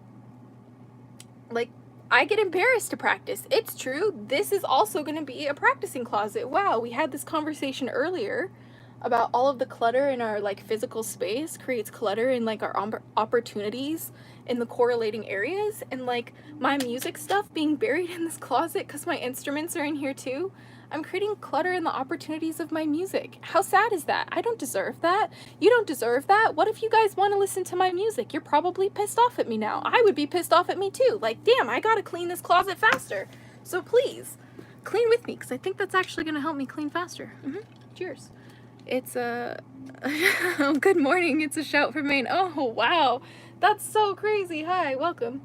I get embarrassed to practice. It's true. This is also going to be a practicing closet. Wow, we had this conversation earlier about all of the clutter in our like physical space creates clutter in like our opportunities in the correlating areas, and like my music stuff being buried in this closet because my instruments are in here too. I'm creating clutter in the opportunities of my music. How sad is that? I don't deserve that. You don't deserve that. What if you guys want to listen to my music? You're probably pissed off at me now. I would be pissed off at me too. Like, damn, I gotta clean this closet faster. So please, clean with me, because I think that's actually gonna help me clean faster. Cheers. It's a... good morning. It's a shout from Maine. Oh, wow. That's so crazy. Hi, welcome.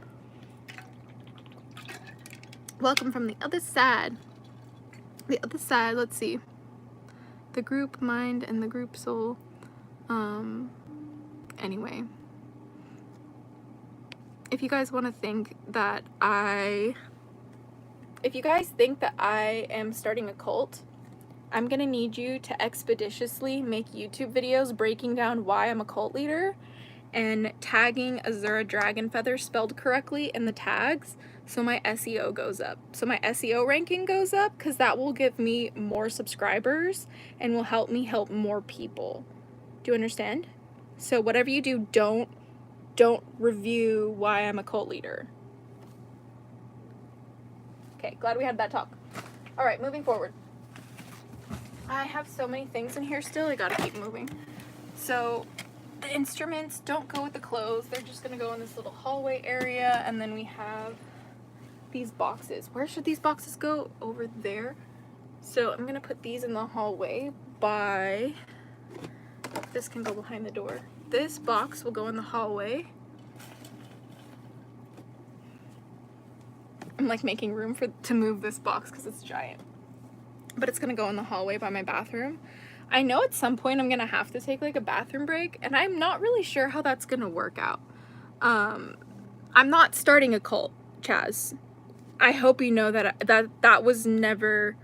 Welcome from the other side. The other side, let's see. The group mind and the group soul. Anyway. If you guys want to think that if you guys think that I am starting a cult, I'm gonna need you to expeditiously make YouTube videos breaking down why I'm a cult leader and tagging Azura Dragonfeather spelled correctly in the tags so my SEO goes up. So my SEO ranking goes up, because that will give me more subscribers and will help me help more people. Do you understand? So whatever you do, don't review why I'm a cult leader. Okay, glad we had that talk. All right, moving forward. I have so many things in here still. I gotta keep moving. So the instruments don't go with the clothes. They're just gonna go in this little hallway area, and then we have these boxes. Where should these boxes go? Over there. So I'm gonna put these in the hallway by... This can go behind the door. This box will go in the hallway. I'm like making room to move this box because it's giant. But it's gonna go in the hallway by my bathroom. I know at some point I'm gonna have to take like a bathroom break, and I'm not really sure how that's gonna work out. I'm not starting a cult, Chaz. I hope you know that was never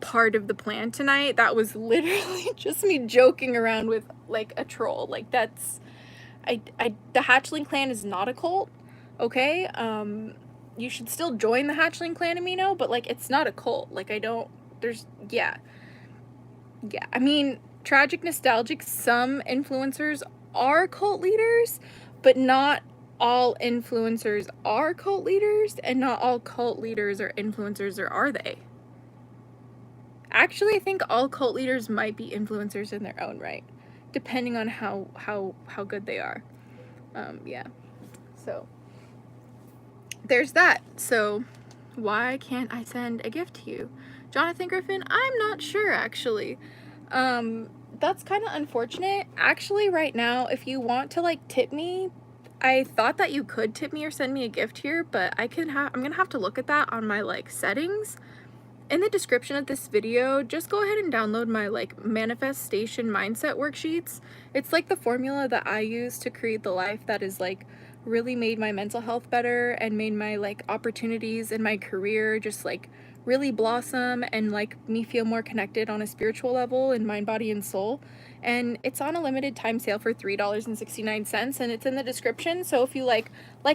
part of the plan tonight. That was literally just me joking around with like a troll. Like that's, the Hatchling clan is not a cult, okay? You should still join the Hatchling clan, Amino, but like it's not a cult. Like yeah. I mean, tragic, nostalgic, some influencers are cult leaders, but not all influencers are cult leaders, and not all cult leaders are influencers, or are they? Actually, I think all cult leaders might be influencers in their own right, depending on how good they are. Yeah. So there's that. So why can't I send a gift to you? Jonathan Griffin, I'm not sure actually. That's kind of unfortunate. Actually, right now, if you want to like tip me, I thought that you could tip me or send me a gift here, but I'm gonna have to look at that on my like settings. In the description of this video, just go ahead and download my like manifestation mindset worksheets. It's like the formula that I use to create the life that is like really made my mental health better and made my like opportunities in my career just like really blossom and like me feel more connected on a spiritual level in mind, body, and soul. And it's on a limited time sale for $3.69, and it's in the description. So if you like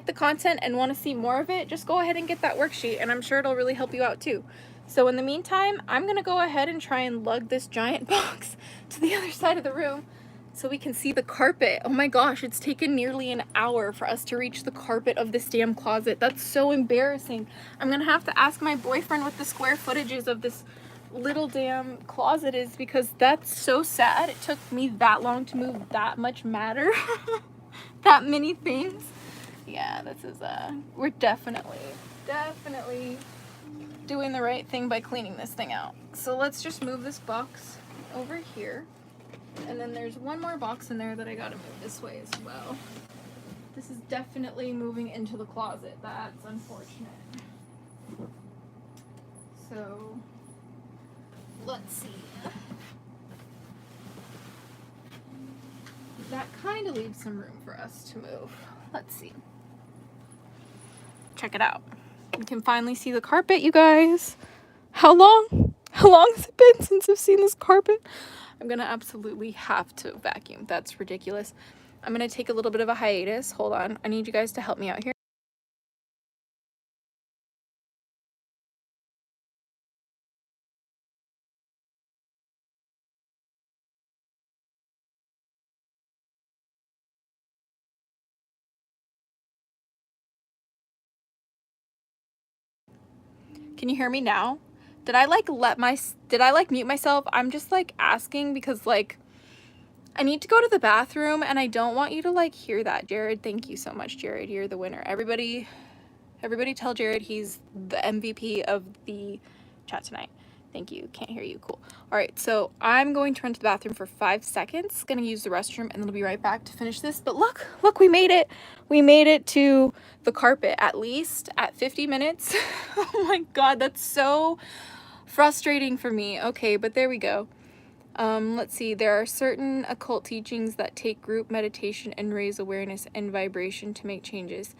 the content and want to see more of it, just go ahead and get that worksheet, and I'm sure it'll really help you out too. So in the meantime, I'm gonna go ahead and try and lug this giant box to the other side of the room so we can see the carpet. Oh my gosh, it's taken nearly an hour for us to reach the carpet of this damn closet. That's so embarrassing. I'm gonna have to ask my boyfriend what the square footages of this little damn closet is, because that's so sad. It took me that long to move that much matter. That many things. Yeah, this is we're definitely doing the right thing by cleaning this thing out. So let's just move this box over here. And then there's one more box in there that I gotta move this way as well. This is definitely moving into the closet. That's unfortunate. So, let's see. That kind of leaves some room for us to move. Let's see. Check it out. You can finally see the carpet, you guys. How long? How long has it been since I've seen this carpet? I'm gonna absolutely have to vacuum. That's ridiculous. I'm gonna take a little bit of a hiatus. Hold on. I need you guys to help me out here. Can you hear me now? Did I mute myself? I'm just like asking because like I need to go to the bathroom and I don't want you to like hear that. Jared, thank you so much, Jared. You're the winner. Everybody tell Jared he's the MVP of the chat tonight. Thank you. Can't hear you. Cool. All right, so I'm going to run to the bathroom for 5 seconds. Gonna use the restroom and then I'll be right back to finish this. But look, we made it. We made it to the carpet at least at 50 minutes. Oh my God, that's so frustrating for me. Okay, but there we go. Let's see. There are certain occult teachings that take group meditation and raise awareness and vibration to make changes.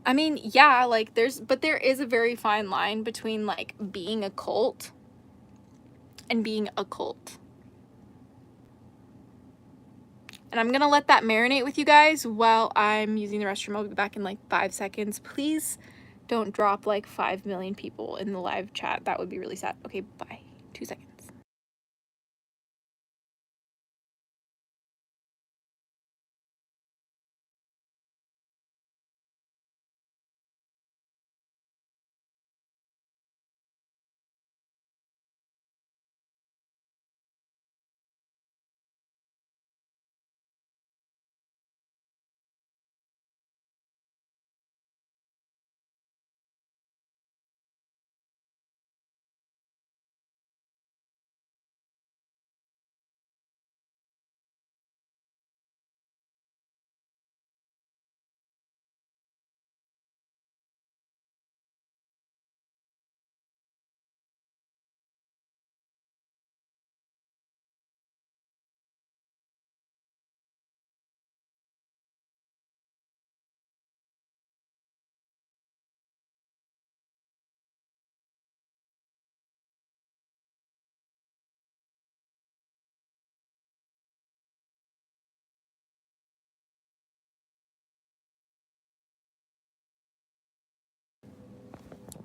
I mean, yeah, like there is a very fine line between like being a cult and being a cult. And I'm gonna let that marinate with you guys while I'm using the restroom. I'll be back in like 5 seconds. Please don't drop like 5 million people in the live chat. That would be really sad. Okay, bye. 2 seconds.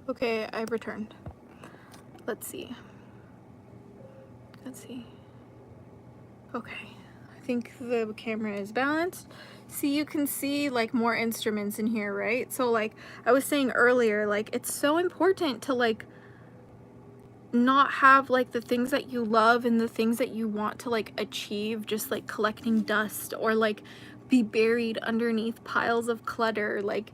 Okay, I've returned. Let's see. Okay, I think the camera is balanced. See, you can see like more instruments in here, right? So like I was saying earlier, like it's so important to like not have like the things that you love and the things that you want to like achieve just like collecting dust or like be buried underneath piles of clutter. Like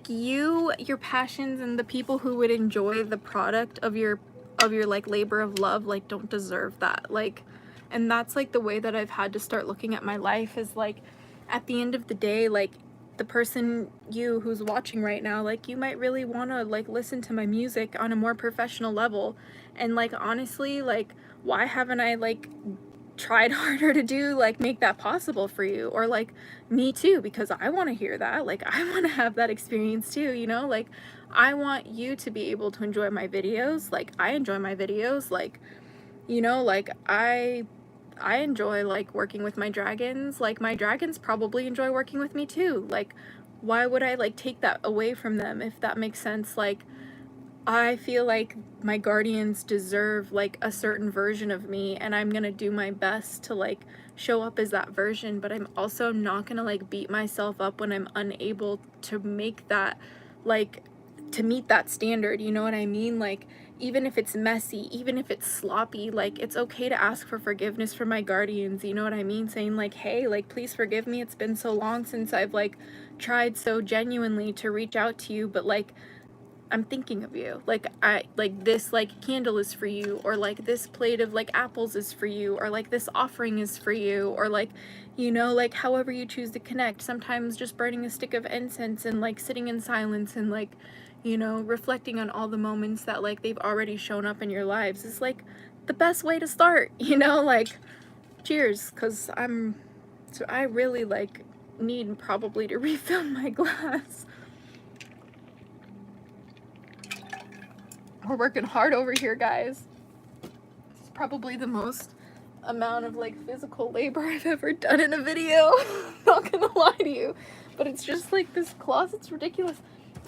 your passions and the people who would enjoy the product of your like labor of love like don't deserve that. Like, and that's like the way that I've had to start looking at my life is like at the end of the day, like the person you who's watching right now, like you might really want to like listen to my music on a more professional level. And like honestly, like why haven't I like tried harder to do like make that possible for you? Or like me too, because I want to hear that. Like I want to have that experience too, you know? Like I want you to be able to enjoy my videos. Like I enjoy my videos. Like, you know, like I enjoy like working with my dragons. Like my dragons probably enjoy working with me too. Like why would I like take that away from them, if that makes sense? Like I feel like my guardians deserve like a certain version of me, and I'm gonna do my best to like show up as that version, but I'm also not gonna like beat myself up when I'm unable to make that like to meet that standard, you know what I mean? Like even if it's messy, even if it's sloppy, like it's okay to ask for forgiveness from my guardians, you know what I mean? Saying like, hey, like please forgive me, it's been so long since I've like tried so genuinely to reach out to you, but like I'm thinking of you. Like, this, like, candle is for you, or, like, this plate of, like, apples is for you, or, like, this offering is for you, or, like, you know, like, however you choose to connect. Sometimes just burning a stick of incense and, like, sitting in silence and, like, you know, reflecting on all the moments that, like, they've already shown up in your lives is, like, the best way to start, you know? Like, cheers, because I really, like, need probably to refill my glass. We're working hard over here, guys. This is probably the most amount of, like, physical labor I've ever done in a video. Not gonna lie to you. But it's just, like, this closet's ridiculous.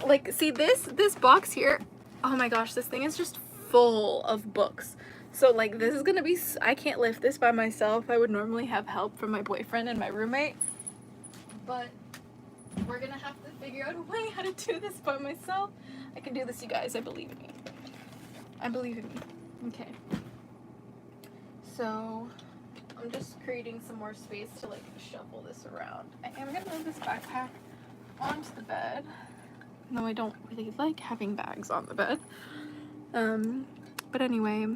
Like, see, this box here, oh my gosh, this thing is just full of books. So, like, this is gonna be, I can't lift this by myself. I would normally have help from my boyfriend and my roommate. But we're gonna have to figure out a way how to do this by myself. I can do this, you guys. I believe in me. I believe in me. Okay. So, I'm just creating some more space to, like, shuffle this around. I am gonna move this backpack onto the bed. No, I don't really like having bags on the bed. But anyway,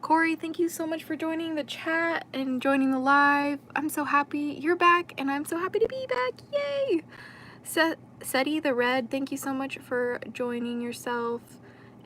Corey, thank you so much for joining the chat and joining the live. I'm so happy you're back, and I'm so happy to be back. Yay! Seti the Red, thank you so much for joining yourself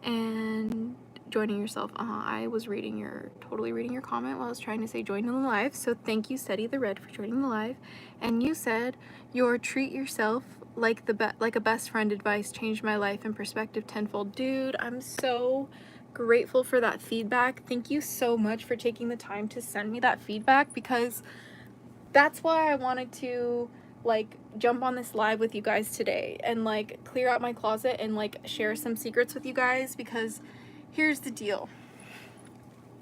and joining yourself. I was totally reading your comment while I was trying to say join in the live. So thank you, Seti the Red, for joining the live. And you said your treat yourself like a best friend advice changed my life and perspective tenfold. Dude, I'm so grateful for that feedback. Thank you so much for taking the time to send me that feedback, because that's why I wanted to, like, jump on this live with you guys today and, like, clear out my closet and, like, share some secrets with you guys, because here's the deal.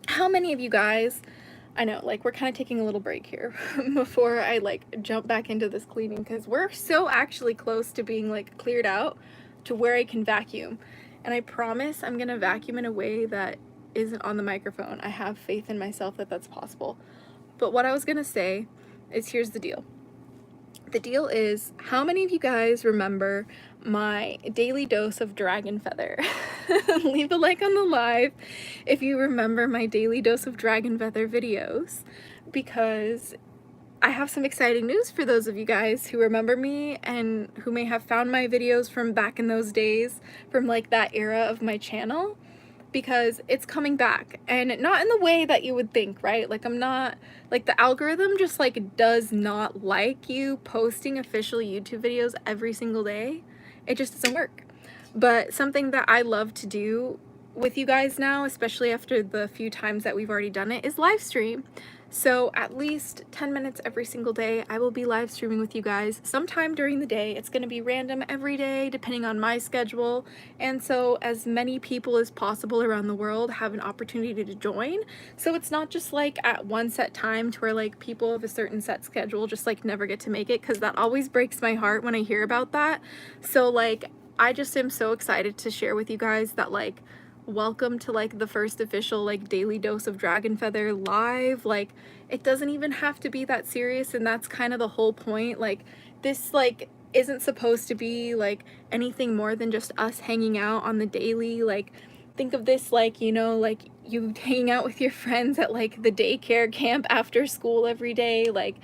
How many of you guys, I know, like, we're kind of taking a little break here before I, like, jump back into this cleaning, because we're so actually close to being, like, cleared out to where I can vacuum. And I promise I'm gonna vacuum in a way that isn't on the microphone. I have faith in myself that that's possible. But what I was gonna say is, here's the deal. The deal is, how many of you guys remember my daily dose of dragon feather? Leave a like on the live if you remember my daily dose of dragon feather videos, because I have some exciting news for those of you guys who remember me and who may have found my videos from back in those days, from, like, that era of my channel, because it's coming back, and not in the way that you would think, right? Like, I'm not, like, the algorithm just, like, does not like you posting official YouTube videos every single day. It just doesn't work. But something that I love to do with you guys now, especially after the few times that we've already done it, is live stream. So at least 10 minutes every single day, I will be live streaming with you guys sometime during the day. It's going to be random every day, depending on my schedule. And so as many people as possible around the world have an opportunity to join. So it's not just, like, at one set time to where, like, people of a certain set schedule just, like, never get to make it, because that always breaks my heart when I hear about that. So, like, I just am so excited to share with you guys that, like, welcome to, like, the first official, like, daily dose of dragon feather live. Like, it doesn't even have to be that serious, and that's kind of the whole point. Like, this, like, isn't supposed to be, like, anything more than just us hanging out on the daily. Like, think of this, like, you know, like, you hanging out with your friends at, like, the daycare camp after school every day, like,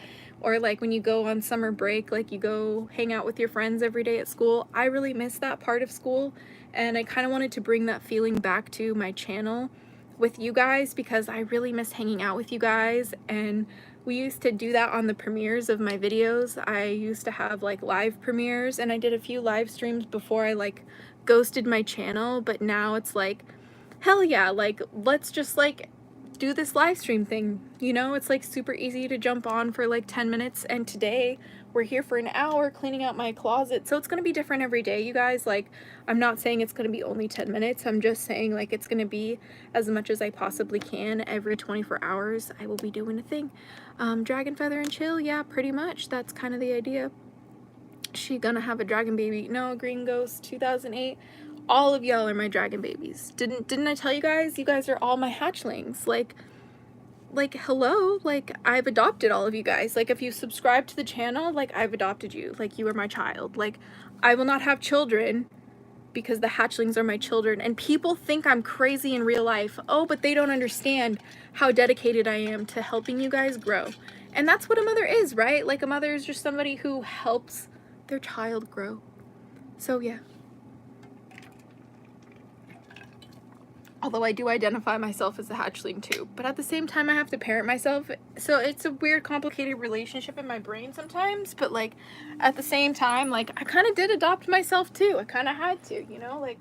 or, like, when you go on summer break, like, you go hang out with your friends every day at school. I really miss that part of school, and I kind of wanted to bring that feeling back to my channel with you guys, because I really miss hanging out with you guys. And we used to do that on the premieres of my videos. I used to have, like, live premieres, and I did a few live streams before I, like, ghosted my channel. But now it's like, hell yeah, like, let's just, like, do this live stream thing, you know? It's, like, super easy to jump on for, like, 10 minutes, and today we're here for an hour cleaning out my closet. So it's gonna be different every day, you guys. Like, I'm not saying it's gonna be only 10 minutes. I'm just saying, like, it's gonna be as much as I possibly can. Every 24 hours I will be doing a thing. Dragon feather and chill, yeah, pretty much. That's kind of the idea. She gonna have a dragon baby. No, Green Ghost 2008. All of y'all are my dragon babies. Didn't I tell you guys? You guys are all my hatchlings. Like, hello, like, I've adopted all of you guys. Like, if you subscribe to the channel, like, I've adopted you. Like, you are my child. Like, I will not have children because the hatchlings are my children. And people think I'm crazy in real life. Oh, but they don't understand how dedicated I am to helping you guys grow. And that's what a mother is, right? Like a mother is just somebody who helps their child grow. So yeah. Although I do identify myself as a hatchling too, but at the same time I have to parent myself, so it's a weird, complicated relationship in my brain sometimes. But like at the same time, like I kind of did adopt myself too. I kind of had to, you know, like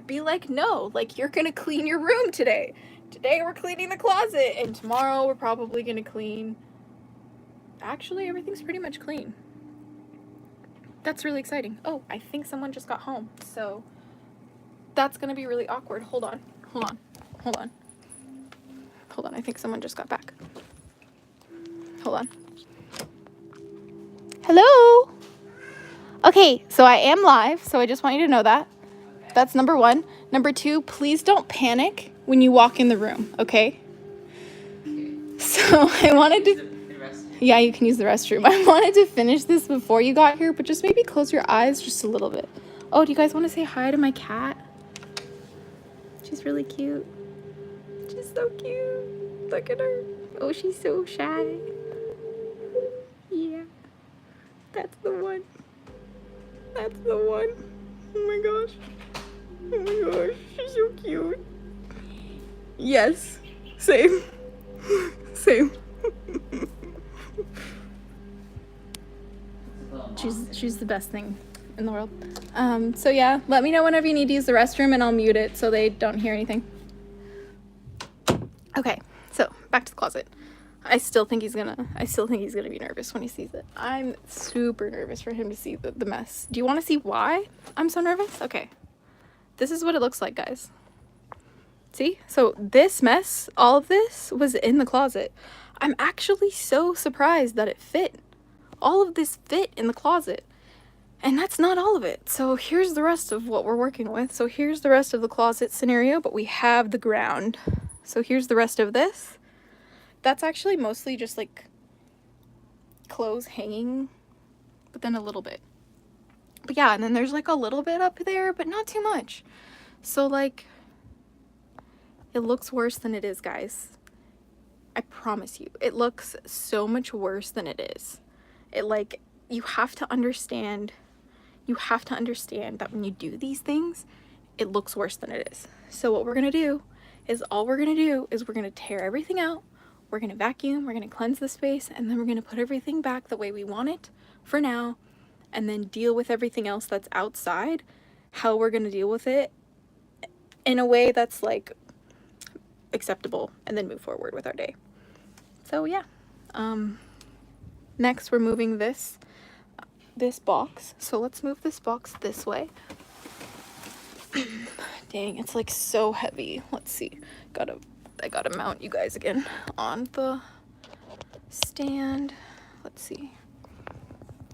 be like, no, like you're gonna clean your room today. Today we're cleaning the closet, and tomorrow we're probably gonna clean. Actually, everything's pretty much clean. That's really exciting. Oh, I think someone just got home, so that's gonna be really awkward. Hold on. I think someone just got back. Hold on. Hello? Okay, so I am live, so I just want you to know that. That's number one. Number two, please don't panic when you walk in the room, okay? So I wanted to... Yeah, you can use the restroom. I wanted to finish this before you got here, but just maybe close your eyes just a little bit. Oh, do you guys want to say hi to my cat? She's really cute. She's so cute. Look at her. Oh, she's so shy. Yeah. That's the one. That's the one. Oh my gosh. Oh my gosh. She's so cute. Yes. Same. Same. She's the best thing in the world. So yeah, let me know whenever you need to use the restroom and I'll mute it so they don't hear anything. Okay, so back to the closet. I still think he's gonna be nervous when he sees it. I'm super nervous for him to see the mess. Do you want to see why I'm so nervous? Okay, this is what it looks like, guys. See? So this mess, all of this was in the closet. I'm actually so surprised that it fit. All of this fit in the closet. And that's not all of it. So here's the rest of what we're working with. So here's the rest of the closet scenario, but we have the ground. So here's the rest of this. That's actually mostly just like clothes hanging, but then a little bit. But yeah, and then there's like a little bit up there, but not too much. So like, it looks worse than it is, guys. I promise you, it looks so much worse than it is. It like, you have to understand that when you do these things, it looks worse than it is. So what we're gonna do is we're gonna tear everything out. We're gonna vacuum, we're gonna cleanse the space, and then we're gonna put everything back the way we want it for now, and then deal with everything else that's outside, how we're gonna deal with it in a way that's like acceptable, and then move forward with our day. So yeah. Next we're moving this box. So let's move this box this way. Dang, it's like so heavy. Let's see. I gotta mount you guys again on the stand. Let's see.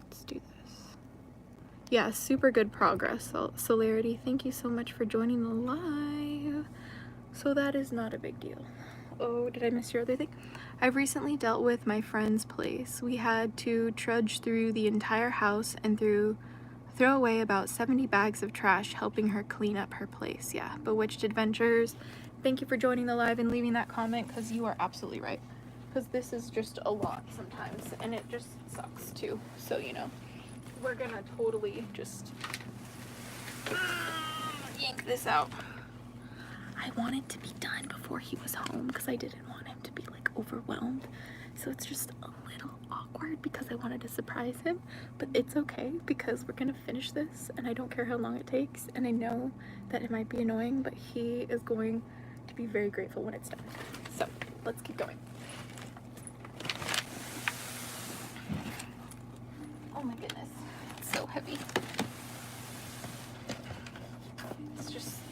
Let's do this. Yeah, super good progress. Celerity, thank you so much for joining the live. So that is not a big deal. Oh, did I miss your other thing? I've recently dealt with my friend's place. We had to trudge through the entire house and throw away about 70 bags of trash helping her clean up her place. Yeah, Bewitched Adventures. Thank you for joining the live and leaving that comment, because you are absolutely right. Because this is just a lot sometimes, and it just sucks too. So, you know, we're gonna totally just yank this out. I wanted to be done before he was home because I didn't want him to be like overwhelmed. So it's just a little awkward because I wanted to surprise him, but it's okay because we're gonna finish this and I don't care how long it takes, and I know that it might be annoying, but he is going to be very grateful when it's done. So let's keep going. Oh my goodness, it's so heavy.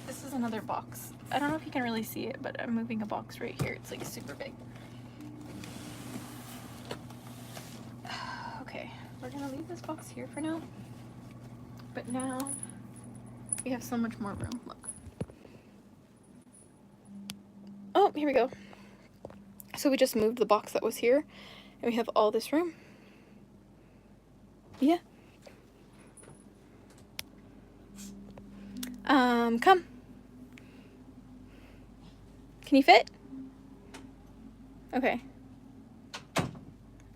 This is another box. I don't know if you can really see it, but I'm moving a box right here. It's like super big. Okay, we're gonna leave this box here for now. But now we have so much more room. Look. Oh, here we go. So we just moved the box that was here, and we have all this room. Yeah. Come. Can you fit? Okay.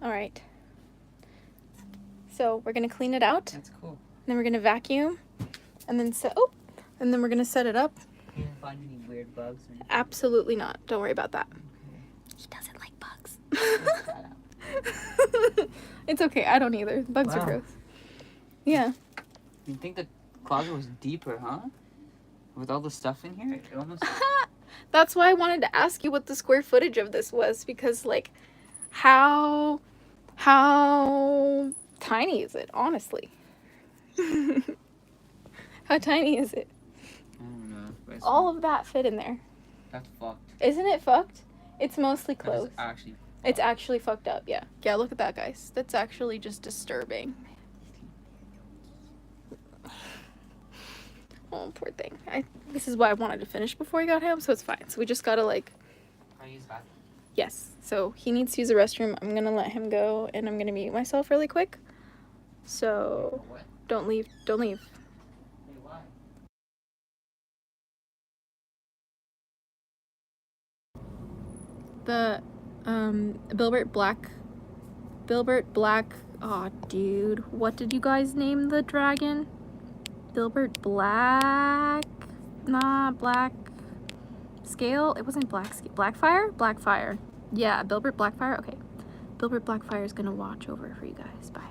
All right. So we're gonna clean it out. That's cool. Then we're gonna vacuum, and then and then we're gonna set it up. You didn't find any weird bugs or anything? Absolutely not. Don't worry about that. Okay. He doesn't like bugs. Shut up. It's okay. I don't either. Bugs are Wow. gross. Yeah. You'd think the closet was deeper, huh? With all the stuff in here, it almost. That's why I wanted to ask you what the square footage of this was, because like how tiny is it, honestly? How tiny is it? I don't know. But All of that fit in there. That's fucked. Isn't it fucked? It's mostly That is clothes. actually. It's actually fucked up, yeah. Yeah, look at that, guys. That's actually just disturbing. Oh, poor thing. This is why I wanted to finish before he got home, so it's fine. So we just gotta like, Can I use the bathroom? yes. So he needs to use the restroom. I'm gonna let him go, and I'm gonna mute myself really quick. So What? don't leave. Don't leave. Wait, why? The Bilbert Black. Aw, dude. What did you guys name the dragon? Bilbert Black? Nah, Black Scale? It wasn't Black Scale. Blackfire? Blackfire. Yeah, Bilbert Blackfire? Okay. Bilbert Blackfire is gonna watch over for you guys. Bye.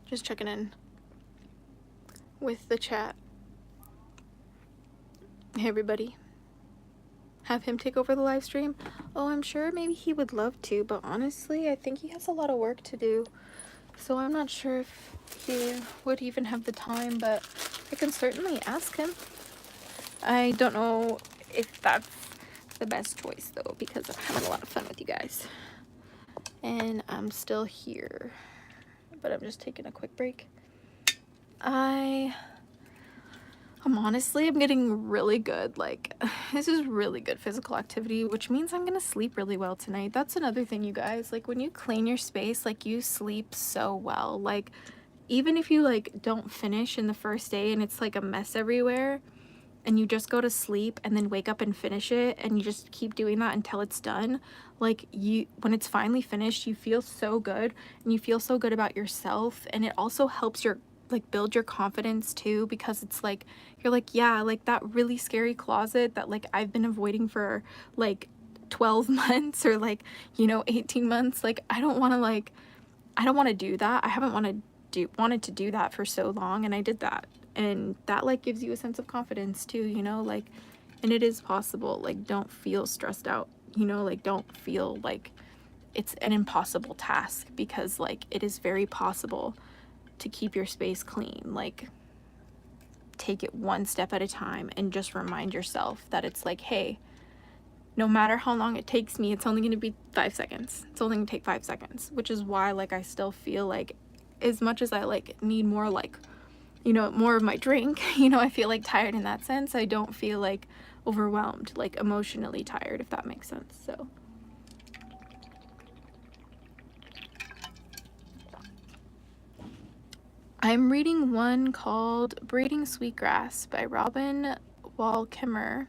Just checking in with the chat. Hey, everybody. Have him take over the live stream? Oh, I'm sure maybe he would love to, but honestly, I think he has a lot of work to do. So I'm not sure if he would even have the time, but I can certainly ask him. I don't know if that's the best choice, though, because I'm having a lot of fun with you guys. And I'm still here, but I'm just taking a quick break. I'm getting really good. Like, this is really good physical activity, which means I'm gonna sleep really well tonight. That's another thing, you guys. Like, when you clean your space, like, you sleep so well. Like, even if you, like, don't finish in the first day and it's, like, a mess everywhere, and you just go to sleep and then wake up and finish it, and you just keep doing that until it's done, like, when it's finally finished, you feel so good, and you feel so good about yourself, and it also helps your like build your confidence too, because it's like you're like, yeah, like that really scary closet that like I've been avoiding for like 12 months or like, you know, 18 months, like I don't want to do that. I haven't wanted to do that for so long, and I did that, and that like gives you a sense of confidence too, you know, like, and it is possible. Like, don't feel stressed out, you know, like don't feel like it's an impossible task, because like it is very possible to keep your space clean. Like, take it one step at a time and just remind yourself that it's like, hey, no matter how long it takes me, it's only going to be 5 seconds. It's only going to take 5 seconds, which is why like I still feel like, as much as I like need more, like, you know, more of my drink, you know, I feel like tired in that sense. I don't feel like overwhelmed, like emotionally tired, if that makes sense. So I'm reading one called Braiding Sweetgrass by Robin Wall Kimmerer.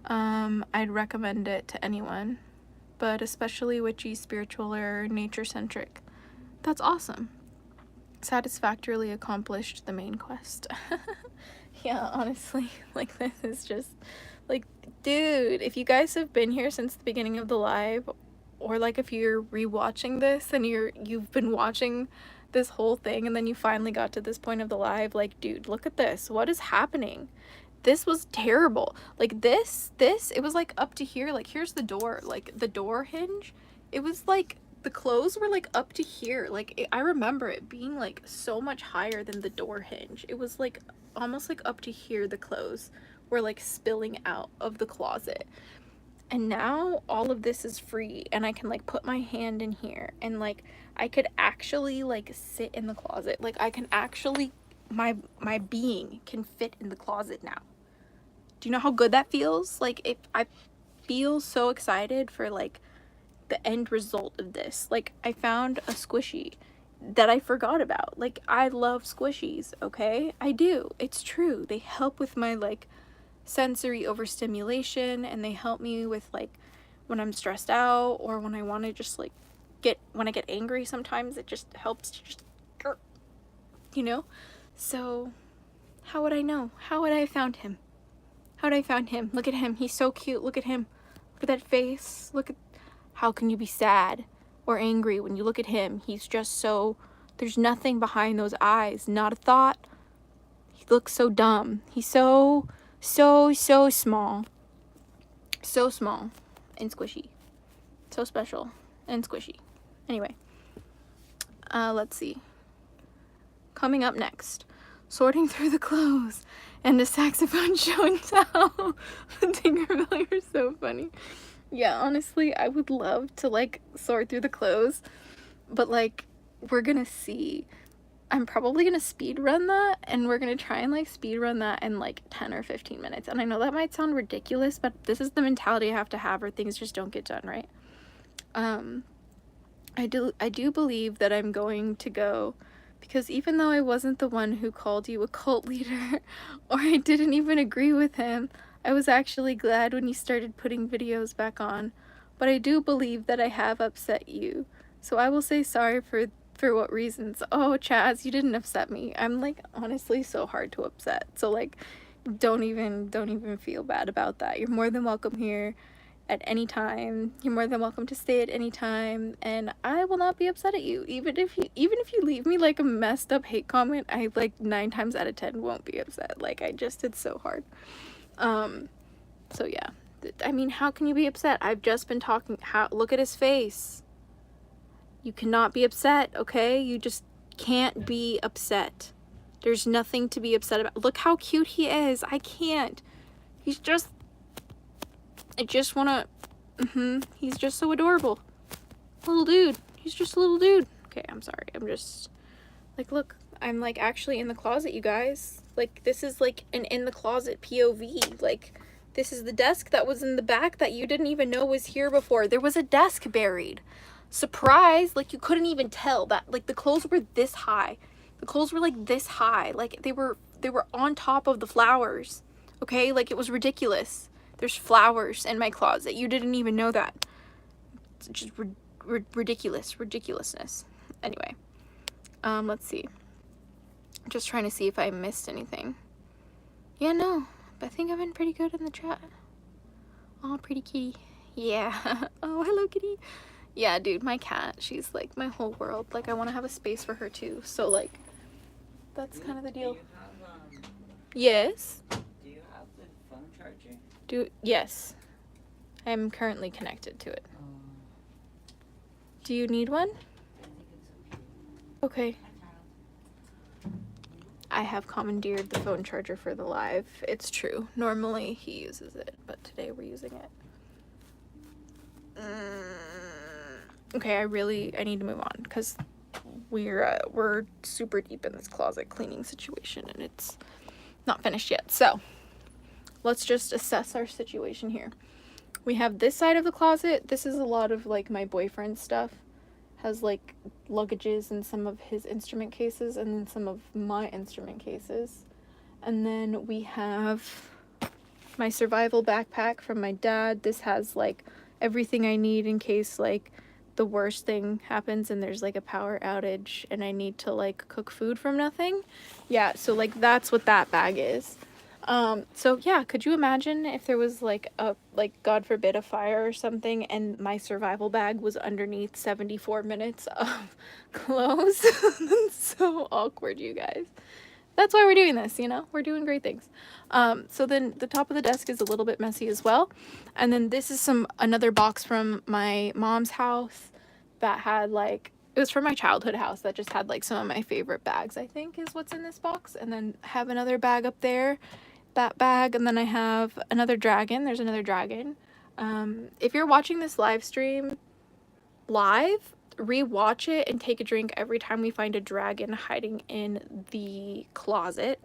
I'd recommend it to anyone, but especially witchy, spiritual, or nature-centric. That's awesome. Satisfactorily accomplished the main quest. Yeah, honestly, like this is just like, dude, if you guys have been here since the beginning of the live, or like if you're rewatching this and you've been watching this whole thing and then you finally got to this point of the live, like, dude, look at this. What is happening? This was terrible. Like this, it was like up to here. Like here's the door, like the door hinge. It was like the clothes were like up to here. Like I remember it being like so much higher than the door hinge. It was like almost like up to here. The clothes were like spilling out of the closet. And now all of this is free and I can like put my hand in here and like I could actually like sit in the closet. Like I can actually, my being can fit in the closet now. Do you know how good that feels? Like I feel so excited for like the end result of this. Like I found a squishy that I forgot about. Like I love squishies, okay? I do. It's true. They help with my like sensory overstimulation and they help me with like when I'm stressed out or when I want to just like when I get angry sometimes it just helps to just, you know? So how would I know? How would I have found him? How would I found him? Look at him. He's so cute. Look at him. Look at that face. Look at, how can you be sad or angry when you look at him? He's just so, there's nothing behind those eyes. Not a thought. He looks so dumb. He's so small. So small and squishy. So special and squishy. Anyway, let's see. Coming up next, sorting through the clothes and a saxophone show and tell. Tinkerbell, you're so funny. Yeah, honestly, I would love to like sort through the clothes, but like we're gonna see. I'm probably gonna speed run that and we're gonna try and like speed run that in like 10 or 15 minutes. And I know that might sound ridiculous, but this is the mentality I have to have or things just don't get done, right? I do believe that I'm going to go, because even though I wasn't the one who called you a cult leader or I didn't even agree with him, I was actually glad when you started putting videos back on. But I do believe that I have upset you. So I will say sorry for what reasons. Oh, Chaz, you didn't upset me. I'm like honestly so hard to upset. So like don't even feel bad about that. You're more than welcome here at any time. You're more than welcome to stay at any time and I will not be upset at you. Even if you leave me like a messed up hate comment, I like 9 times out of 10 won't be upset. Like it's so hard. So yeah. I mean, how can you be upset? I've just been talking. Look at his face. You cannot be upset, okay? You just can't be upset. There's nothing to be upset about. Look how cute he is. I can't. He's just, I just want to, he's just so adorable. Little dude. He's just a little dude. Okay, I'm sorry. I'm just, like, look. I'm, like, actually in the closet, you guys. Like, this is, like, an in the closet POV. Like, this is the desk that was in the back that you didn't even know was here before. There was a desk buried. Surprise! Like, you couldn't even tell that, like, the clothes were this high. The clothes were, like, this high. Like, they were on top of the flowers. Okay? Like, it was ridiculous. There's flowers in my closet. You didn't even know that. It's just ridiculousness. Anyway, let's see. Just trying to see if I missed anything. Yeah, no. I think I've been pretty good in the chat. Oh, pretty kitty. Yeah. Oh, hello, kitty. Yeah, dude, my cat, she's like my whole world. Like, I want to have a space for her too. So, like, that's kind of the deal. Do you have, Yes. do you have the phone charger? Yes. I'm currently connected to it. Do you need one? I think it's okay. Okay. I have commandeered the phone charger for the live. It's true. Normally he uses it, but today we're using it. Okay, I need to move on because we're super deep in this closet cleaning situation and it's not finished yet. So let's just assess our situation here. We have this side of the closet. This is a lot of like my boyfriend's stuff. Has like luggages and some of his instrument cases and then some of my instrument cases. And then we have my survival backpack from my dad. This has like everything I need in case like the worst thing happens and there's like a power outage and I need to like cook food from nothing. Yeah, so like that's what that bag is. So yeah, could you imagine if there was like a, like, God forbid, a fire or something, and my survival bag was underneath 74 minutes of clothes? That's so awkward, you guys. That's why we're doing this, you know? We're doing great things. So then the top of the desk is a little bit messy as well. And then this is another box from my mom's house that had like, it was from my childhood house that just had like some of my favorite bags, I think is what's in this box. And then I have another bag up there, that bag. And then I have another dragon. There's another dragon. If you're watching this live stream live, rewatch it and take a drink every time we find a dragon hiding in the closet,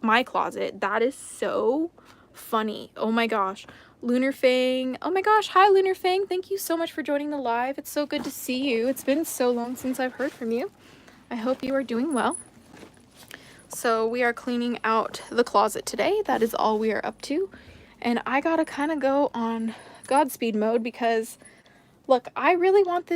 my closet. That is so funny. Oh my gosh. Lunar Fang. Oh my gosh. Hi, Lunar Fang. Thank you so much for joining the live. It's so good to see you. It's been so long since I've heard from you. I hope you are doing well. So we are cleaning out the closet today. That is all we are up to. And I gotta kind of go on Godspeed mode because look, I really want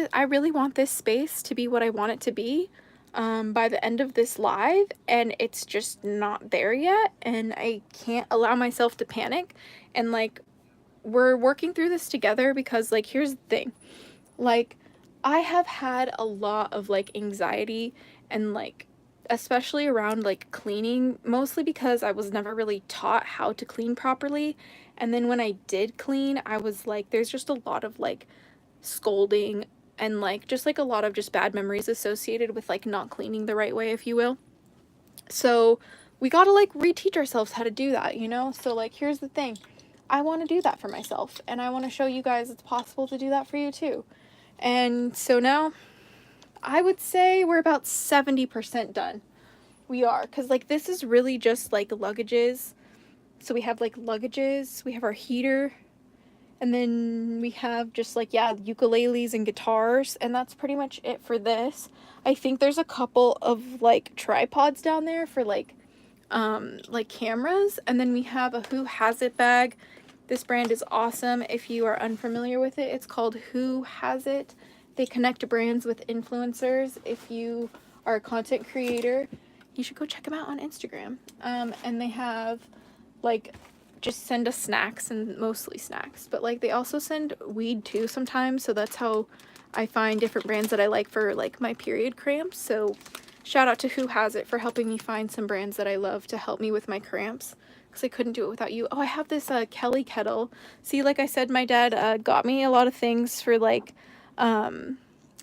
this space to be what I want it to be by the end of this live, and it's just not there yet, and I can't allow myself to panic. And like, we're working through this together because like, here's the thing. Like, I have had a lot of like anxiety and like, especially around like cleaning, mostly because I was never really taught how to clean properly. And then when I did clean, I was like, there's just a lot of like scolding and like just like a lot of just bad memories associated with like not cleaning the right way, if you will. So we gotta like reteach ourselves how to do that, you know? So like, here's the thing. I want to do that for myself, and I want to show you guys it's possible to do that for you too. And so now I would say we're about 70% done. We are, because like this is really just like luggages. So we have like luggages, we have our heater, and then we have just like, yeah, ukuleles and guitars, and that's pretty much it for this. I think there's a couple of like tripods down there for like cameras, and then we have a Who Has It bag. This brand is awesome. If you are unfamiliar with it, it's called Who Has It. They connect brands with influencers. If you are a content creator, you should go check them out on Instagram. And they have like, just send us snacks, and mostly snacks, but like they also send weed too sometimes. So that's how I find different brands that I like for like my period cramps. So shout out to Who Has It for helping me find some brands that I love to help me with my cramps, because I couldn't do it without you. Oh, I have this Kelly kettle. See, like I said, my dad got me a lot of things for like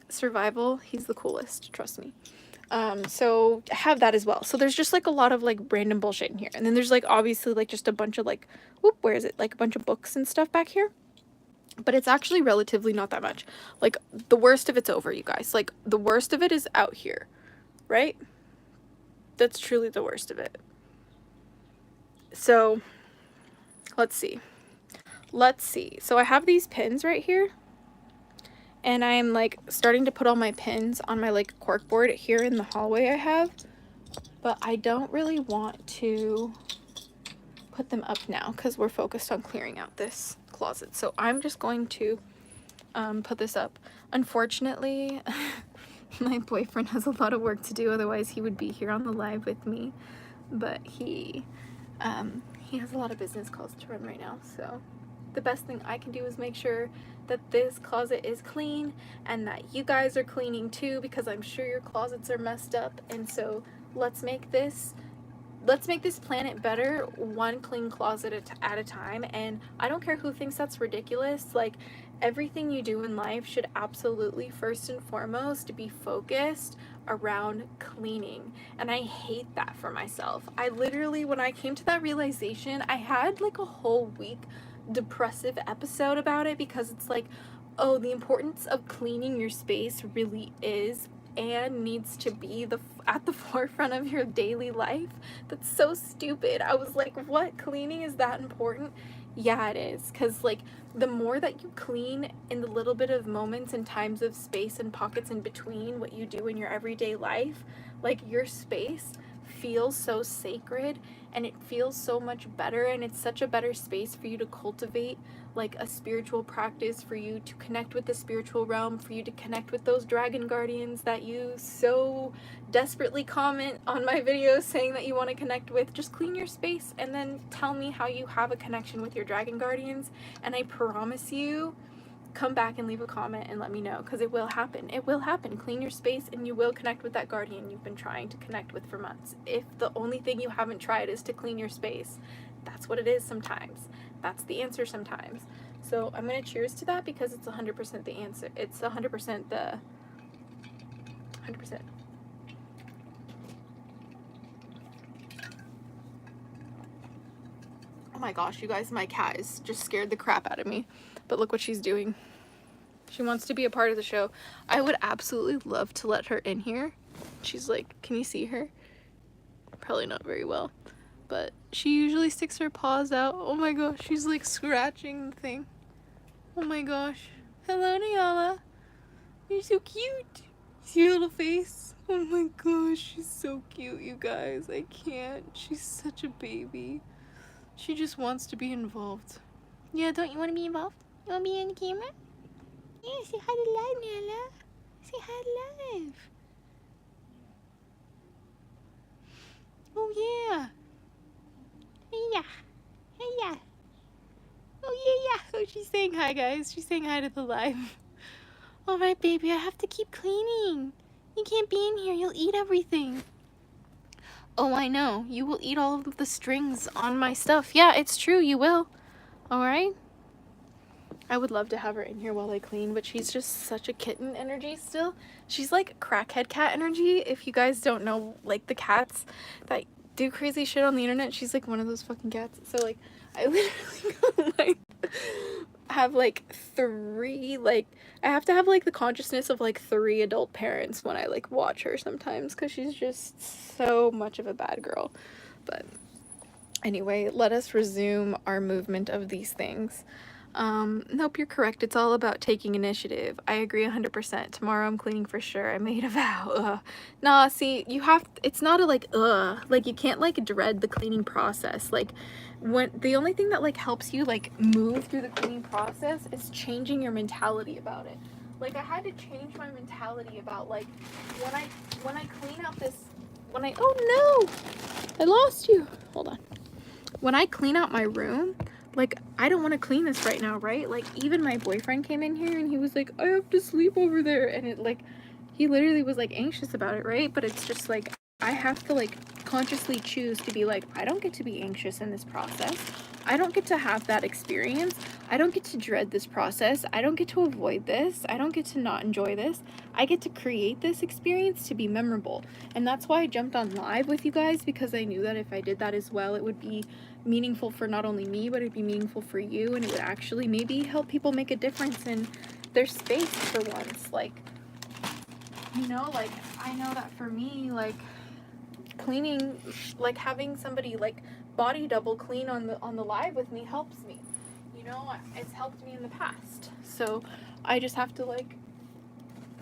survival. He's the coolest, trust me. So I have that as well. So there's just like a lot of like random bullshit in here. And then there's like obviously like just a bunch of like, whoop, where is it? Like a bunch of books and stuff back here. But it's actually relatively not that much. Like the worst of it's over, you guys. Like the worst of it is out here, right? That's truly the worst of it. So let's see. So I have these pins right here. And I'm like starting to put all my pins on my like corkboard here in the hallway I have, but I don't really want to put them up now because we're focused on clearing out this closet. So I'm just going to put this up. Unfortunately, my boyfriend has a lot of work to do, otherwise he would be here on the live with me, but he has a lot of business calls to run right now. So the best thing I can do is make sure that this closet is clean and that you guys are cleaning too, because I'm sure your closets are messed up. And so let's make this planet better, one clean closet at a time. And I don't care who thinks that's ridiculous. Like, everything you do in life should absolutely first and foremost be focused around cleaning. And I hate that for myself. I literally, when I came to that realization, I had like a whole week depressive episode about it, because it's like, oh, the importance of cleaning your space really is and needs to be at the forefront of your daily life. That's so stupid. I was like, what? Cleaning is that important? Yeah, it is. Because like, the more that you clean in the little bit of moments and times of space and pockets in between what you do in your everyday life, like your space feels so sacred, and it feels so much better, and it's such a better space for you to cultivate like a spiritual practice, for you to connect with the spiritual realm, for you to connect with those dragon guardians that you so desperately comment on my videos saying that you want to connect with. Just clean your space and then tell me how you have a connection with your dragon guardians, and I promise you, come back and leave a comment and let me know, because it will happen. It will happen. Clean your space and you will connect with that guardian you've been trying to connect with for months. If the only thing you haven't tried is to clean your space, that's what it is sometimes. That's the answer sometimes. So I'm going to cheers to that, because it's 100% the answer. It's 100% the 100%. Oh my gosh, you guys, my cat is just scared the crap out of me. But look what she's doing. She wants to be a part of the show. I would absolutely love to let her in here. She's like, can you see her? Probably not very well. But she usually sticks her paws out. Oh my gosh, she's like scratching the thing. Oh my gosh. Hello, Nyala. You're so cute. See your little face? Oh my gosh, she's so cute, you guys. I can't. She's such a baby. She just wants to be involved. Yeah, don't you want to be involved? You want to be on the camera? Yeah, say hi to live, Nyala. Say hi to live. Oh yeah. Hey yeah. Hey yeah. Oh yeah, yeah. Oh, she's saying hi, guys. She's saying hi to the live. All right, baby. I have to keep cleaning. You can't be in here. You'll eat everything. Oh, I know. You will eat all of the strings on my stuff. Yeah, it's true. You will. All right. I would love to have her in here while I clean, but she's just such a kitten energy still. She's like crackhead cat energy. If you guys don't know, like the cats that do crazy shit on the internet, she's like one of those fucking cats. So like, I literally go, like have like I have to have like the consciousness of like 3 adult parents when I like watch her sometimes, because she's just so much of a bad girl. But anyway, let us resume our movement of these things. Nope, you're correct. It's all about taking initiative. I agree 100%. Tomorrow I'm cleaning for sure. I made a vow. Nah, see, it's not a like, like you can't like dread the cleaning process. Like when the only thing that like helps you like move through the cleaning process is changing your mentality about it. Like I had to change my mentality about like when I clean out this, oh no, I lost you. Hold on. When I clean out my room, like, I don't want to clean this right now, right? Like, even my boyfriend came in here and he was like, I have to sleep over there. And it, like, he literally was, like, anxious about it, right? But it's just, like, I have to, like, consciously choose to be like, I don't get to be anxious in this process. I don't get to have that experience. I don't get to dread this process. I don't get to avoid this. I don't get to not enjoy this. I get to create this experience to be memorable. And that's why I jumped on live with you guys, because I knew that if I did that as well, it would be meaningful for not only me, but it'd be meaningful for you, and it would actually maybe help people make a difference in their space for once. Like, you know, like, I know that for me, like, cleaning, like having somebody like body double clean on the live with me helps me. You know, it's helped me in the past. So I just have to like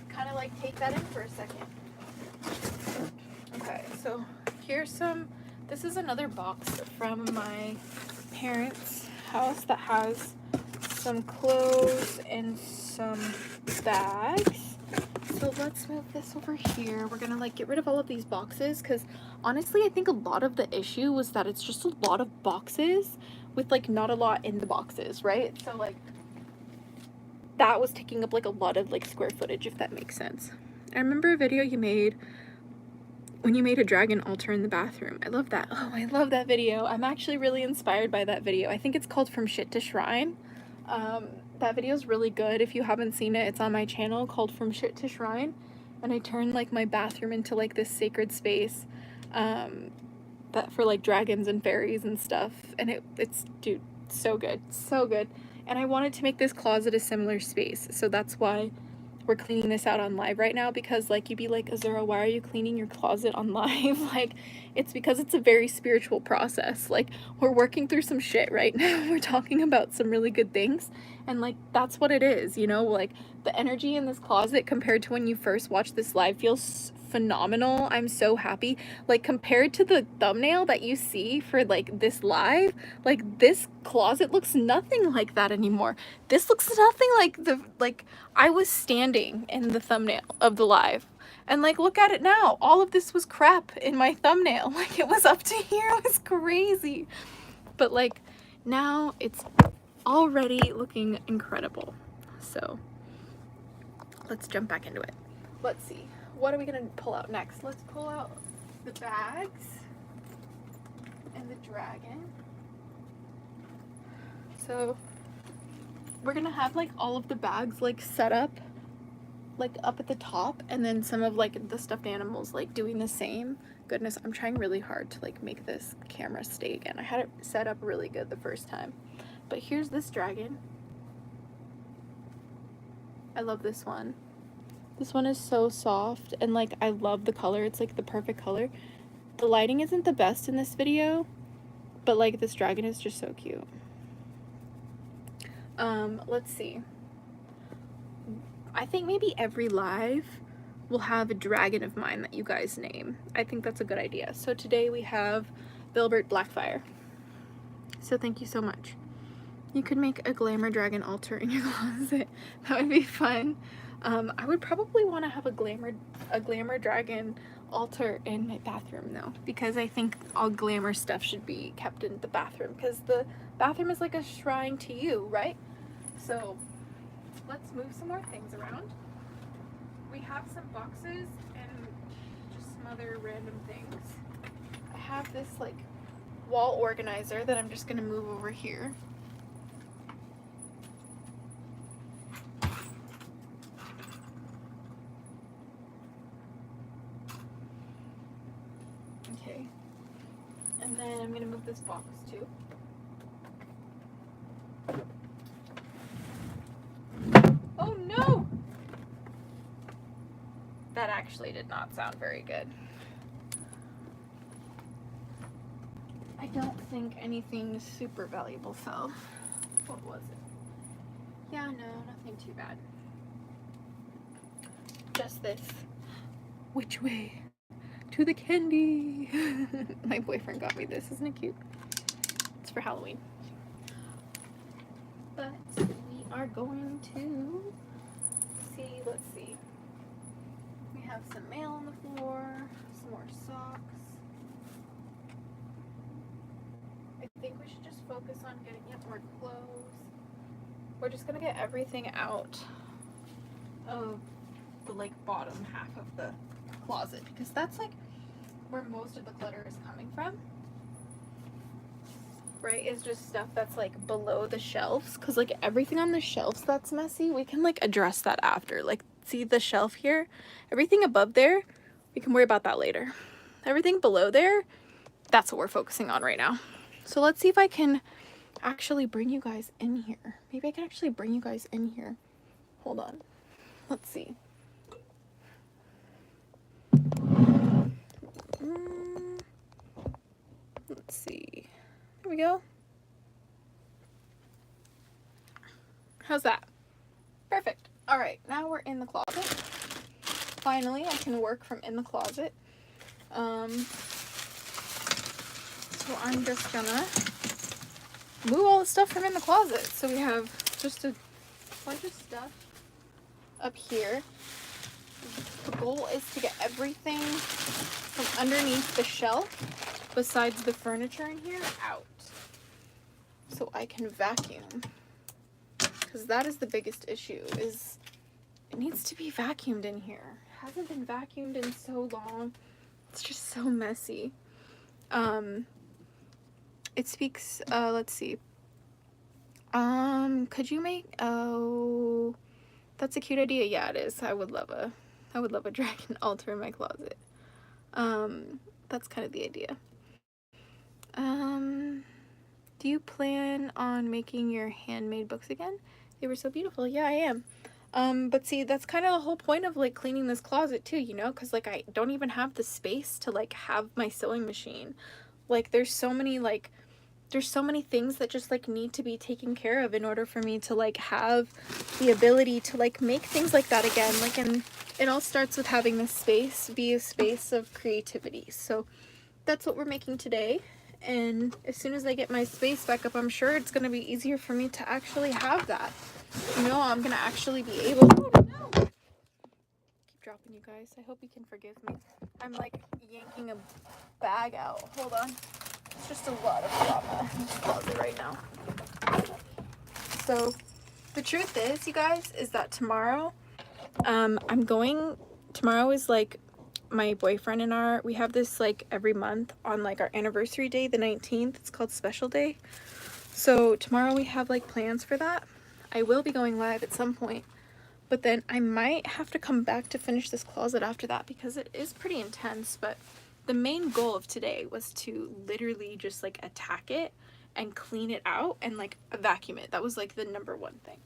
kind of like take that in for a second. Okay, so this is another box from my parents' house that has some clothes and some bags. So let's move this over here. We're gonna like get rid of all of these boxes, because honestly I think a lot of the issue was that it's just a lot of boxes with like not a lot in the boxes, right? So like that was taking up like a lot of like square footage, if that makes sense. I remember a video you made when you made a dragon altar in the bathroom. I love that. Oh, I love that video. I'm actually really inspired by that video. I think it's called From Shit to Shrine. That video is really good. If you haven't seen it, it's on my channel called From Shit to Shrine. And I turned like my bathroom into like this sacred space that for like dragons and fairies and stuff. And it's dude, so good. So good. And I wanted to make this closet a similar space. So that's why we're cleaning this out on live right now, because like you'd be like, Azura, why are you cleaning your closet on live? Like, it's because it's a very spiritual process. Like, we're working through some shit right now. We're talking about some really good things, And like, that's what it is, you know, like the energy in this closet compared to when you first watched this live feels phenomenal. I'm so happy. Like, compared to the thumbnail that you see for like this live, like this closet looks nothing like that anymore. This looks nothing like the, like I was standing in the thumbnail of the live. And like, look at it now. All of this was crap in my thumbnail. Like, it was up to here. It was crazy. But like, now it's already looking incredible. So let's jump back into it. Let's see. What are we gonna pull out next? Let's pull out the bags and the dragon. So we're gonna have like all of the bags like set up like up at the top, and then some of like the stuffed animals like doing the same. Goodness, I'm trying really hard to like make this camera stay again. I had it set up really good the first time. But here's this dragon. I love this one. This one is so soft, and like I love the color. It's like the perfect color. The lighting isn't the best in this video, but like this dragon is just so cute. Let's see. I think maybe every live will have a dragon of mine that you guys name. I think that's a good idea. So today we have Bilbert Blackfire. So thank you so much. You could make a glamour dragon altar in your closet. That would be fun. I would probably want to have a glamour dragon altar in my bathroom though, because I think all glamour stuff should be kept in the bathroom, because the bathroom is like a shrine to you, right? So let's move some more things around. We have some boxes and just some other random things. I have this like wall organizer that I'm just gonna move over here. Okay. And then I'm gonna move this box too. Oh no! That actually did not sound very good. I don't think anything super valuable fell. What was it? Yeah, no, nothing too bad. Just this. Which way? To the candy. My boyfriend got me this. Isn't it cute? It's for Halloween. But we are going to see, let's see. We have some mail on the floor, some more socks. I think we should just focus on getting more clothes. We're just gonna get everything out of the like bottom half of the closet, because that's like where most of the clutter is coming from, right? Is just stuff that's like below the shelves, because like everything on the shelves that's messy, we can like address that after. Like, see the shelf here? Everything above there, we can worry about that later. Everything below there, that's what we're focusing on right now. So let's see if I can actually bring you guys in here. Maybe I can actually bring you guys in here. Hold on. Let's see. Let's see. There we go. How's that? Perfect. All right, now we're in the closet. Finally, I can work from in the closet. So I'm just gonna move all the stuff from in the closet. So we have just a bunch of stuff up here. The goal is to get everything from underneath the shelf, besides the furniture in here, out. So I can vacuum. Because that is the biggest issue, is it needs to be vacuumed in here. It hasn't been vacuumed in so long. It's just so messy. It speaks, let's see. Could you make, oh, that's a cute idea. Yeah, it is. I would love a dragon altar in my closet. That's kind of the idea. Do you plan on making your handmade books again? They were so beautiful. Yeah, I am. But see, that's kind of the whole point of like cleaning this closet too, you know, because like I don't even have the space to like have my sewing machine. Like, there's so many like there's so many things that just like need to be taken care of in order for me to like have the ability to like make things like that again. Like, and it all starts with having this space be a space of creativity. So that's what we're making today. And as soon as I get my space back up, I'm sure it's going to be easier for me to actually have that. You know, I'm going to actually be able to... Keep dropping, you guys. I hope you can forgive me. I'm like yanking a bag out. Hold on. It's just a lot of drama in this closet right now. So the truth is, you guys, is that tomorrow, tomorrow is like my boyfriend and we have this like every month on like our anniversary day, the 19th. It's called Special Day. So tomorrow we have like plans for that. I will be going live at some point, but then I might have to come back to finish this closet after that because it is pretty intense. But the main goal of today was to literally just like attack it and clean it out and like vacuum it. That was like the number one thing.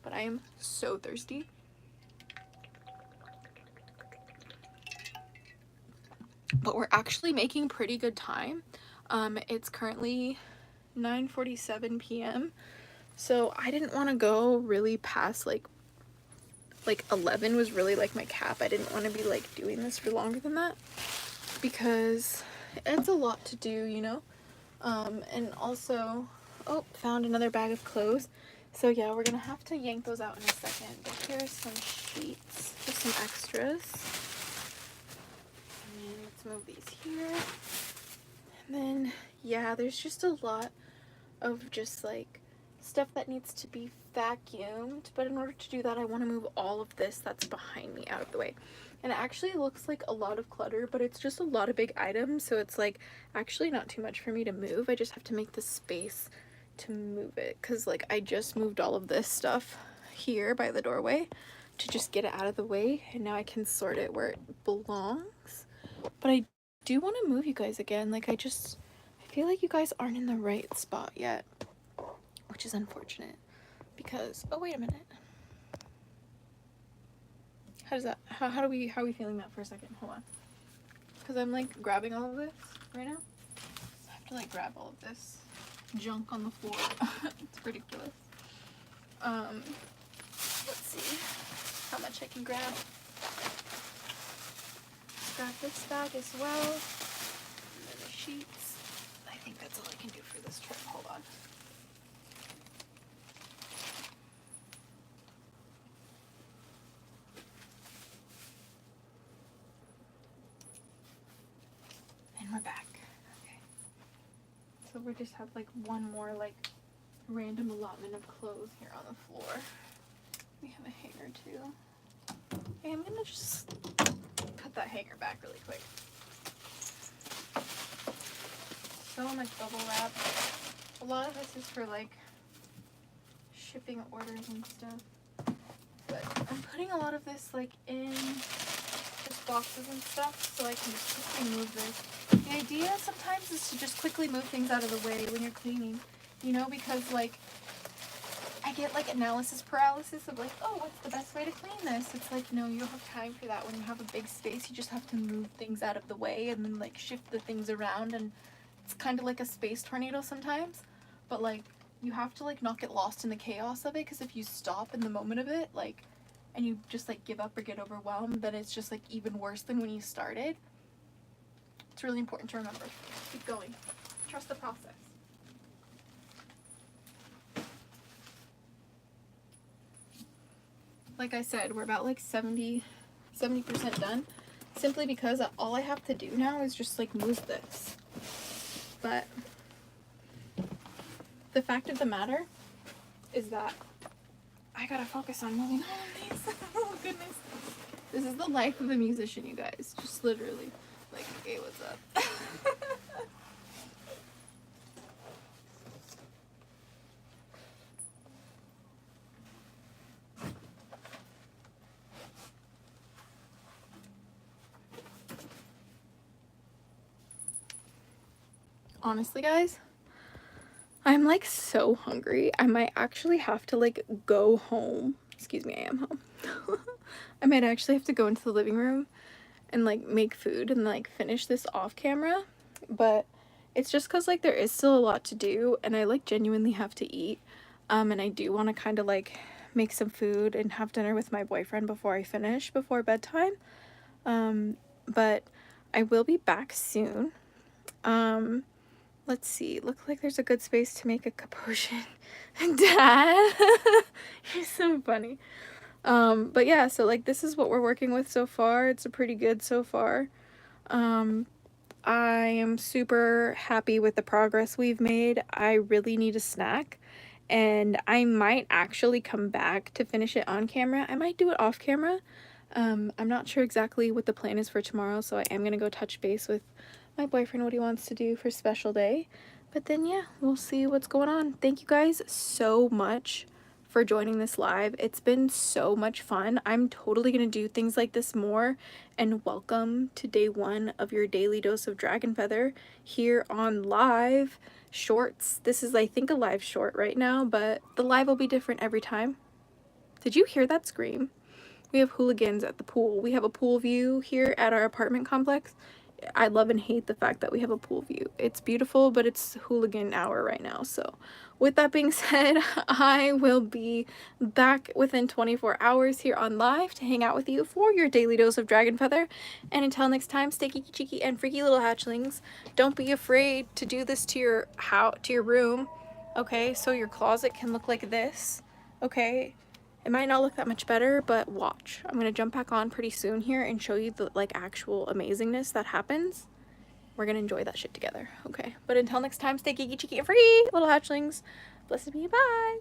But I am so thirsty. But we're actually making pretty good time. It's currently 9:47 p.m. So I didn't want to go really past like 11 was really like my cap. I didn't want to be like doing this for longer than that because it's a lot to do, you know. And also, oh, found another bag of clothes. So yeah, we're gonna have to yank those out in a second. But here's some sheets, just some extras. And then let's move these here. And then yeah, there's just a lot of just like stuff that needs to be vacuumed, but in order to do that I want to move all of this that's behind me out of the way. And it actually looks like a lot of clutter, but it's just a lot of big items, so it's like actually not too much for me to move. I just have to make the space to move it because like I just moved all of this stuff here by the doorway to just get it out of the way, and now I can sort it where it belongs. But I do want to move you guys again. Like I feel like you guys aren't in the right spot yet, which is unfortunate because, oh wait a minute, how are we feeling that for a second? Hold on, because I'm like grabbing all of this right now. I have to like grab all of this junk on the floor. It's ridiculous. Let's see how much I can grab. Grab this bag as well, and then the sheets. I think that's all I can do for this trip. Hold on. And we're back. Okay. So we just have like one more like random allotment of clothes here on the floor. We have a hanger too. Okay, I'm gonna just put that hanger back really quick. So much bubble wrap. A lot of this is for like shipping orders and stuff. But I'm putting a lot of this like in just boxes and stuff so I can just quickly move this. The idea sometimes is to just quickly move things out of the way when you're cleaning, you know, because like I get like analysis paralysis of like, oh, what's the best way to clean this? It's like, no, you don't have time for that. When you have a big space, you just have to move things out of the way and then like shift the things around, and it's kind of like a space tornado sometimes, but like you have to like not get lost in the chaos of it, because if you stop in the moment of it, like, and you just like give up or get overwhelmed, then it's just like even worse than when you started. It's really important to remember. Keep going. Trust the process. Like I said, we're about like 70% done, simply because all I have to do now is just like move this. But the fact of the matter is that I gotta focus on moving all of these. Oh goodness. This is the life of a musician, you guys. Just literally. Like, hey, what's up? Honestly, guys, I'm like so hungry. I might actually have to like go home. Excuse me, I am home. I might actually have to go into the living room and like make food and like finish this off camera. But It's just because like there is still a lot to do and I like genuinely have to eat. And I do want to kind of like make some food and have dinner with my boyfriend before I finish, before bedtime. But I will be back soon. Let's see. Look like there's a good space to make a potion. Dad, you're so funny. But yeah, so like this is what we're working with so far. It's a pretty good so far. I am super happy with the progress we've made. I really need a snack, and I might actually come back to finish it on camera. I might do it off camera. I'm not sure exactly what the plan is for tomorrow, so I am gonna go touch base with my boyfriend what he wants to do for special day. But then yeah, we'll see what's going on. Thank you guys so much for joining this live. It's been so much fun. I'm totally gonna do things like this more, and welcome to day 1 of your daily dose of Dragon Feather here on live shorts. This is I think a live short right now, but the live will be different every time. Did you hear that scream? We have hooligans at the pool. We have a pool view here at our apartment complex. I love and hate the fact that we have a pool view. It's beautiful, but it's hooligan hour right now. So with that being said, I will be back within 24 hours here on live to hang out with you for your daily dose of Dragon Feather. And until next time, stay geeky, cheeky, and freaky little hatchlings. Don't be afraid to do this to your room. Okay, so your closet can look like this. Okay. It might not look that much better, but watch. I'm gonna jump back on pretty soon here and show you the like actual amazingness that happens. We're gonna enjoy that shit together, okay? But until next time, stay geeky, cheeky, and free, little hatchlings. Blessed be you, bye!